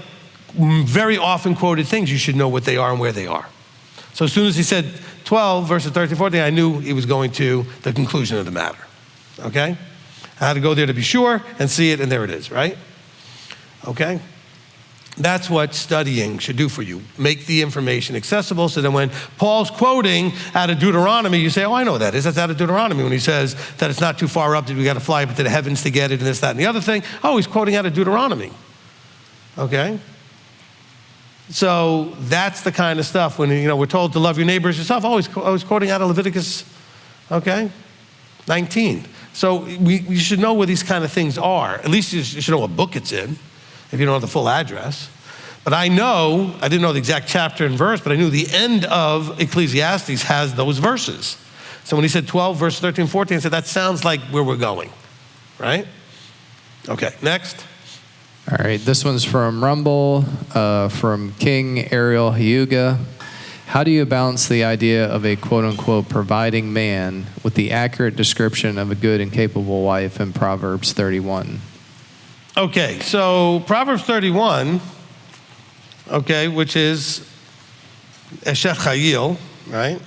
Speaker 1: very often quoted things. You should know what they are and where they are. So as soon as he said 12, verses 13, 14, I knew he was going to the conclusion of the matter, okay? I had to go there to be sure and see it, and there it is, right? Okay? That's what studying should do for you. Make the information accessible so that when Paul's quoting out of Deuteronomy, you say, oh, I know what that is. That's out of Deuteronomy when he says that it's not too far up, that we got to fly up to the heavens to get it, and this, that, and the other thing. Oh, he's quoting out of Deuteronomy. Okay? So that's the kind of stuff when, we're told to love your neighbor as yourself. Always quoting out of Leviticus, okay, 19. So we should know where these kind of things are. At least you should know what book it's in, if you don't know the full address. But I didn't know the exact chapter and verse, but I knew the end of Ecclesiastes has those verses. So when he said 12, verse 13, 14, I said, that sounds like where we're going, right? Okay, next.
Speaker 8: All right, this one's from Rumble, from King Ariel Hyuga. How do you balance the idea of a quote-unquote providing man with the accurate description of a good and capable wife in Proverbs 31?
Speaker 1: Okay, so Proverbs 31, okay, which is Eshet Chayil, right?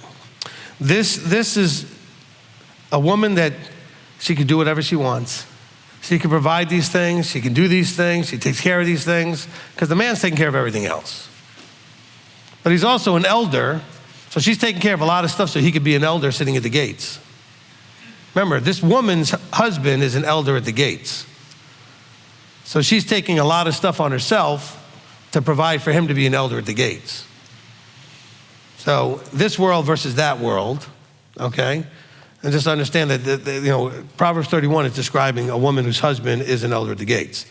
Speaker 1: This is a woman that she can do whatever she wants. She can provide these things, she can do these things, she takes care of these things, because the man's taking care of everything else. but he's also an elder. So she's taking care of a lot of stuff so he could be an elder sitting at the gates. Remember, this woman's husband is an elder at the gates. So she's taking a lot of stuff on herself to provide for him to be an elder at the gates. So this world versus that world, okay? And just understand that, Proverbs 31 is describing a woman whose husband is an elder at the gates.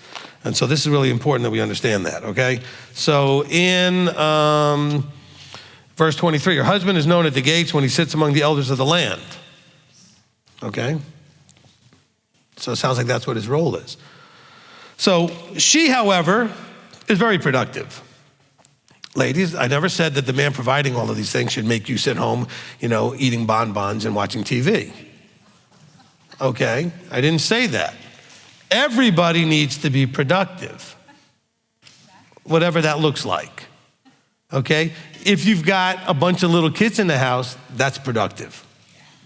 Speaker 1: And so this is really important that we understand that, okay? So in verse 23, her husband is known at the gates when he sits among the elders of the land, okay? So it sounds like that's what his role is. So she, however, is very productive. Ladies, I never said that the man providing all of these things should make you sit home, eating bonbons and watching TV. Okay, I didn't say that. Everybody needs to be productive, whatever that looks like. Okay, if you've got a bunch of little kids in the house, that's productive.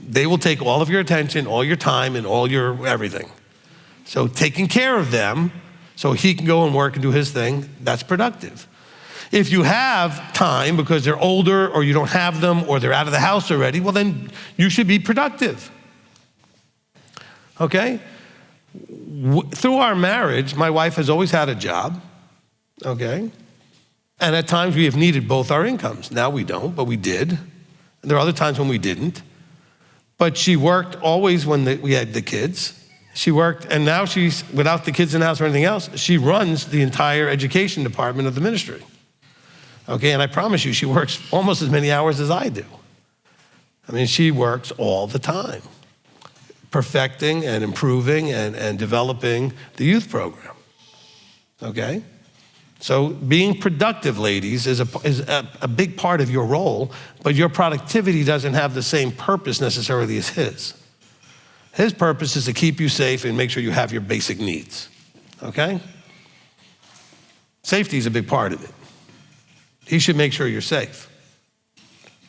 Speaker 1: They will take all of your attention, all your time, and all your everything. So taking care of them so he can go and work and do his thing, that's productive. If you have time because they're older or you don't have them or they're out of the house already, well then you should be productive. Okay? Through our marriage, my wife has always had a job, okay? And at times we have needed both our incomes. Now we don't, but we did. And there are other times when we didn't. But she worked always when we had the kids. She worked, and now she's, without the kids in the house or anything else, she runs the entire education department of the ministry. Okay, and I promise you, she works almost as many hours as I do. I mean, she works all the time, perfecting and improving and developing the youth program. Okay? So being productive, ladies, is a big part of your role, but your productivity doesn't have the same purpose necessarily as his. His purpose is to keep you safe and make sure you have your basic needs. Okay? Safety is a big part of it. He should make sure you're safe.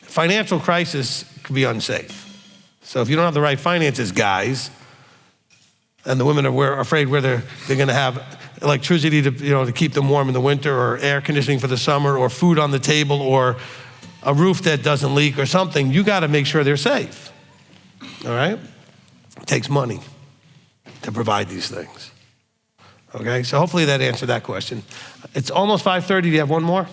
Speaker 1: Financial crisis could be unsafe. So if you don't have the right finances, guys, and the women are afraid where they're going to have electricity to keep them warm in the winter, or air conditioning for the summer, or food on the table, or a roof that doesn't leak or something, you got to make sure they're safe. All right? It takes money to provide these things. Okay? So hopefully that answered that question. It's almost 5:30. Do you have one more?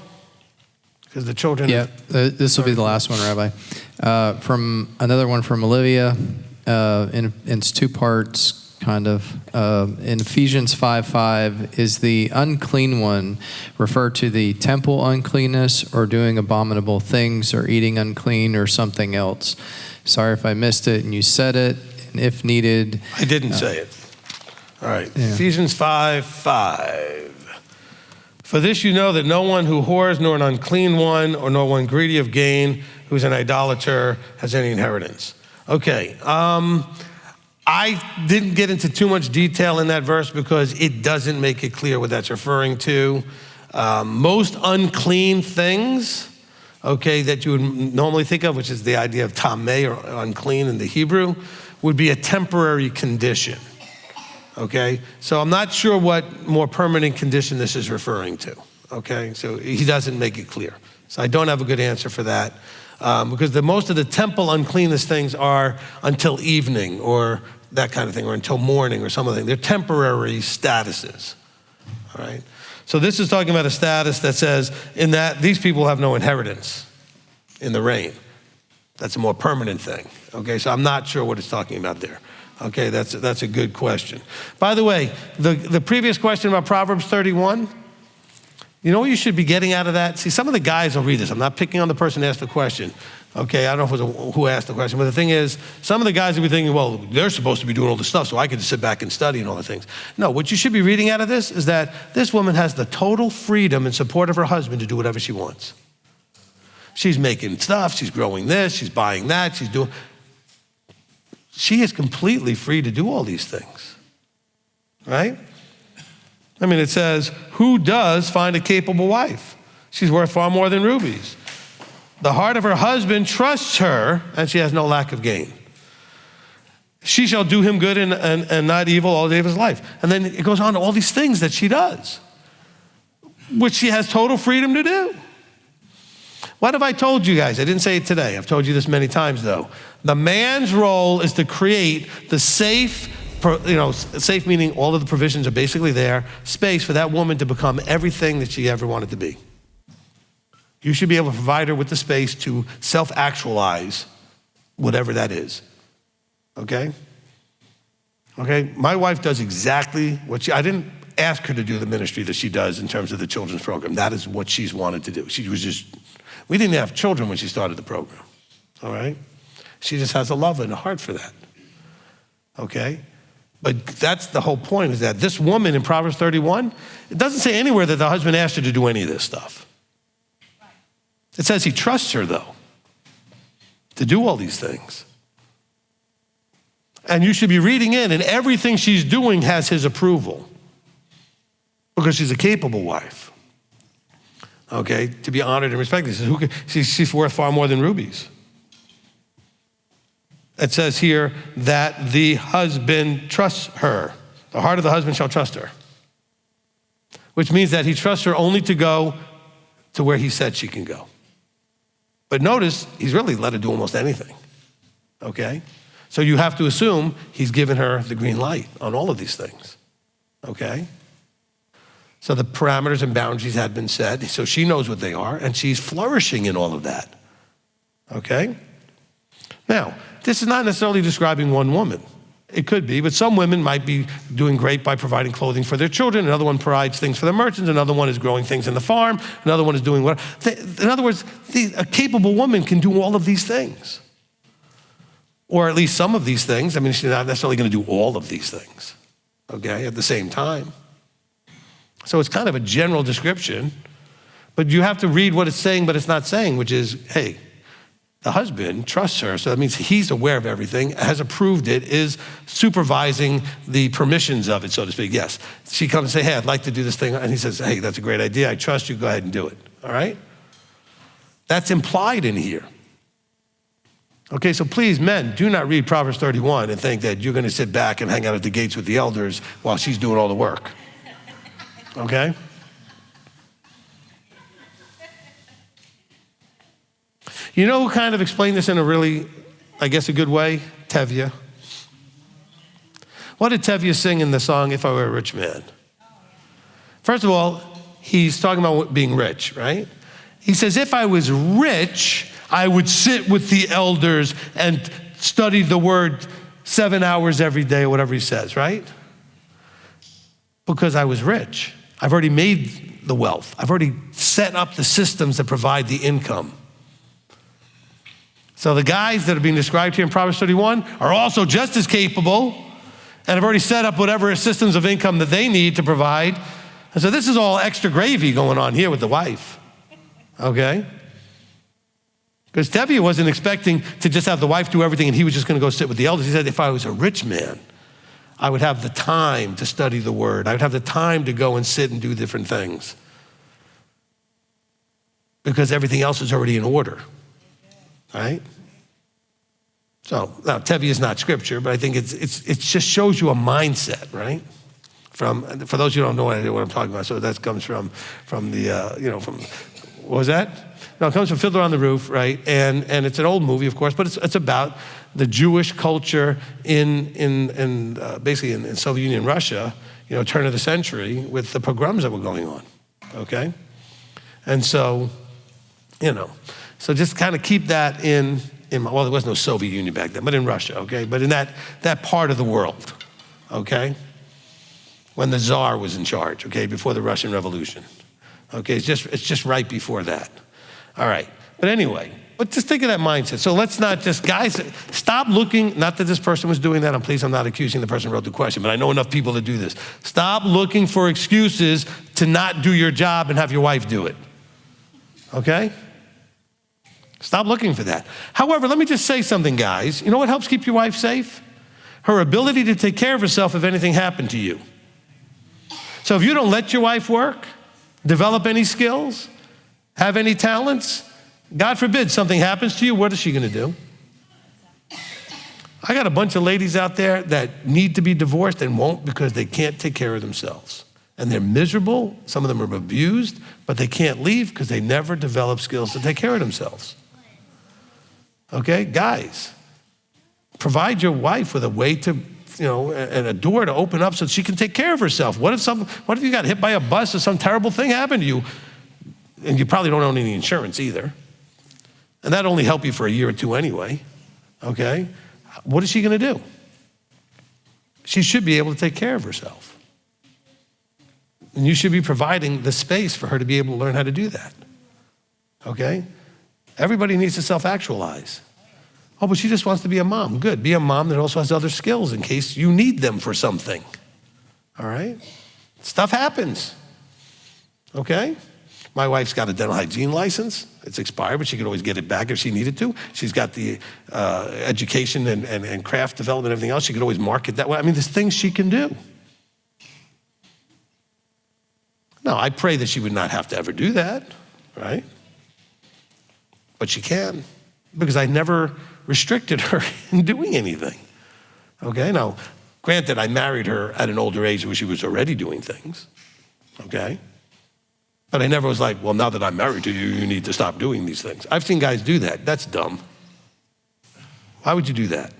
Speaker 1: Because the children...
Speaker 8: Yeah, this will be the last one, Rabbi. From another one from Olivia, in it's two parts, kind of. In Ephesians 5:5, is the unclean one refer to the temple uncleanness, or doing abominable things, or eating unclean, or something else? Sorry if I missed it and you said it, and if needed...
Speaker 1: I didn't say it. All right, yeah. Ephesians 5:5. For this you know that no one who whores, nor an unclean one, or nor one greedy of gain, who's an idolater, has any inheritance. Okay, I didn't get into too much detail in that verse because it doesn't make it clear what that's referring to. Most unclean things, okay, that you would normally think of, which is the idea of tameh, or unclean in the Hebrew, would be a temporary condition. Okay, so I'm not sure what more permanent condition this is referring to. Okay, so he doesn't make it clear. So I don't have a good answer for that because most of the temple uncleanness things are until evening or that kind of thing, or until morning or something. They're temporary statuses. All right, so this is talking about a status that says in that these people have no inheritance in the reign. That's a more permanent thing. Okay, so I'm not sure what it's talking about there. Okay, that's a good question. By the way, the previous question about Proverbs 31, you know what you should be getting out of that? See, some of the guys will read this. I'm not picking on the person who asked the question. Okay, I don't know if it was who asked the question, but the thing is, some of the guys will be thinking, well, they're supposed to be doing all this stuff, so I can just sit back and study and all the things. No, what you should be reading out of this is that this woman has the total freedom and support of her husband to do whatever she wants. She's making stuff, she's growing this, she's buying that, she's doing... She is completely free to do all these things, right? I mean, it says, who does find a capable wife? She's worth far more than rubies. The heart of her husband trusts her, and she has no lack of gain. She shall do him good and not evil all the day of his life. And then it goes on to all these things that she does, which she has total freedom to do. What have I told you guys? I didn't say it today. I've told you this many times, though. The man's role is to create the safe, safe meaning all of the provisions are basically there, space for that woman to become everything that she ever wanted to be. You should be able to provide her with the space to self-actualize whatever that is, okay? Okay, my wife does exactly what I didn't ask her to do the ministry that she does in terms of the children's program. That is what she's wanted to do. We didn't have children when she started the program, all right? She just has a love and a heart for that, okay? But that's the whole point, is that this woman in Proverbs 31, it doesn't say anywhere that the husband asked her to do any of this stuff. It says he trusts her, though, to do all these things. And you should be reading in, and everything she's doing has his approval because she's a capable wife, okay, to be honored and respected. He says, she's worth far more than rubies. It says here that the husband trusts her. The heart of the husband shall trust her, which means that he trusts her only to go to where he said she can go. But notice, he's really let her do almost anything, okay? So you have to assume he's given her the green light on all of these things, okay? So the parameters and boundaries had been set, so she knows what they are, and she's flourishing in all of that, okay? Now, this is not necessarily describing one woman. It could be, but some women might be doing great by providing clothing for their children. Another one provides things for their merchants. Another one is growing things in the farm. Another one is doing what? In other words, a capable woman can do all of these things. Or at least some of these things. I mean, she's not necessarily going to do all of these things, okay, at the same time. So it's kind of a general description, but you have to read what it's saying, but it's not saying, which is, hey, the husband trusts her, so that means he's aware of everything, has approved it, is supervising the permissions of it, so to speak. Yes, she comes and says, hey, I'd like to do this thing, and he says, hey, that's a great idea, I trust you, go ahead and do it, all right? That's implied in here. Okay, so please, men, do not read Proverbs 31 and think that you're gonna sit back and hang out at the gates with the elders while she's doing all the work, okay? You know who kind of explained this in a really, I guess, a good way? Tevye. What did Tevye sing in the song, If I Were a Rich Man? First of all, he's talking about being rich, right? He says, if I was rich, I would sit with the elders and study the word 7 hours every day, or whatever he says, right? Because I was rich. I've already made the wealth. I've already set up the systems that provide the income. So the guys that are being described here in Proverbs 31 are also just as capable and have already set up whatever systems of income that they need to provide. And so this is all extra gravy going on here with the wife, okay? Because Tevye wasn't expecting to just have the wife do everything and he was just gonna go sit with the elders. He said, if I was a rich man, I would have the time to study the word. I would have the time to go and sit and do different things. Because everything else is already in order. Right? So now Tevye is not scripture, but I think it just shows you a mindset, right? For those who don't know what I'm talking about, so that comes from what was that? No, it comes from Fiddler on the Roof, right? And it's an old movie, of course, but it's about the Jewish culture in basically in Soviet Union, Russia, turn of the century with the pogroms that were going on, okay? And so, so just kind of keep that in well, there was no Soviet Union back then, but in Russia, okay? But in that part of the world, okay? When the Tsar was in charge, okay, before the Russian Revolution. Okay, it's just right before that. All right, but anyway, but just think of that mindset. So let's not just, guys, stop looking, not that this person was doing that, I'm not accusing the person who wrote the question, but I know enough people to do this. Stop looking for excuses to not do your job and have your wife do it, okay? Stop looking for that. However, let me just say something, guys. You know what helps keep your wife safe? Her ability to take care of herself if anything happened to you. So if you don't let your wife work, develop any skills, have any talents, God forbid something happens to you, what is she gonna do? I got a bunch of ladies out there that need to be divorced and won't because they can't take care of themselves. and they're miserable. Some of them are abused, but they can't leave because they never develop skills to take care of themselves. Okay, guys, provide your wife with a way to, and a door to open up so she can take care of herself. What if you got hit by a bus or some terrible thing happened to you, and you probably don't own any insurance either, and that'd only help you for a year or two anyway, okay? What is she gonna do? She should be able to take care of herself. And you should be providing the space for her to be able to learn how to do that, okay? Everybody needs to self-actualize. Oh, but she just wants to be a mom. Good, be a mom that also has other skills in case you need them for something, all right? Stuff happens, okay? My wife's got a dental hygiene license. It's expired, but she could always get it back if she needed to. She's got the education and craft development and everything else. She could always market that way. I mean, there's things she can do. Now, I pray that she would not have to ever do that, right? But she can, because I never restricted her in doing anything, okay? Now, granted, I married her at an older age where she was already doing things, okay? But I never was like, well, now that I'm married to you, you need to stop doing these things. I've seen guys do that. That's dumb. Why would you do that?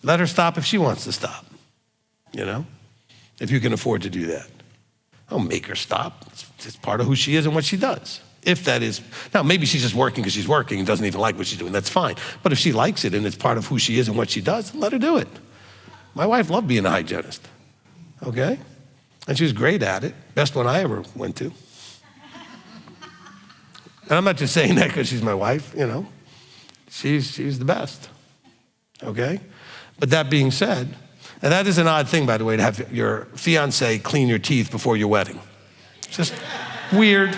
Speaker 1: Let her stop if she wants to stop, if you can afford to do that. Don't make her stop. It's part of who she is and what she does. If that is, now maybe she's just working because she's working and doesn't even like what she's doing, that's fine. But if she likes it and it's part of who she is and what she does, let her do it. My wife loved being a hygienist, okay? And she was great at it, best one I ever went to. And I'm not just saying that because she's my wife, she's the best, okay? But that being said, and that is an odd thing, by the way, to have your fiance clean your teeth before your wedding. It's just weird.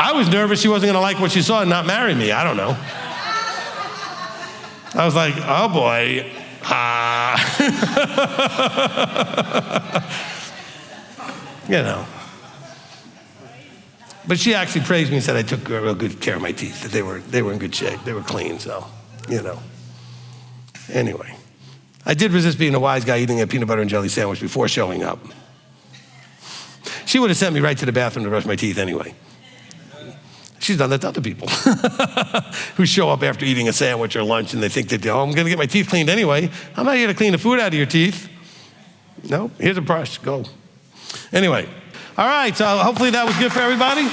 Speaker 1: I was nervous she wasn't gonna like what she saw and not marry me. I don't know. I was like, oh boy. But she actually praised me and said I took real good care of my teeth, that they were in good shape, they were clean, so, Anyway, I did resist being a wise guy eating a peanut butter and jelly sandwich before showing up. She would have sent me right to the bathroom to brush my teeth anyway. She's done that to other people who show up after eating a sandwich or lunch and they think that, I'm gonna get my teeth cleaned anyway. I'm not here to clean the food out of your teeth. No, here's a brush, go. Anyway, all right, so hopefully that was good for everybody.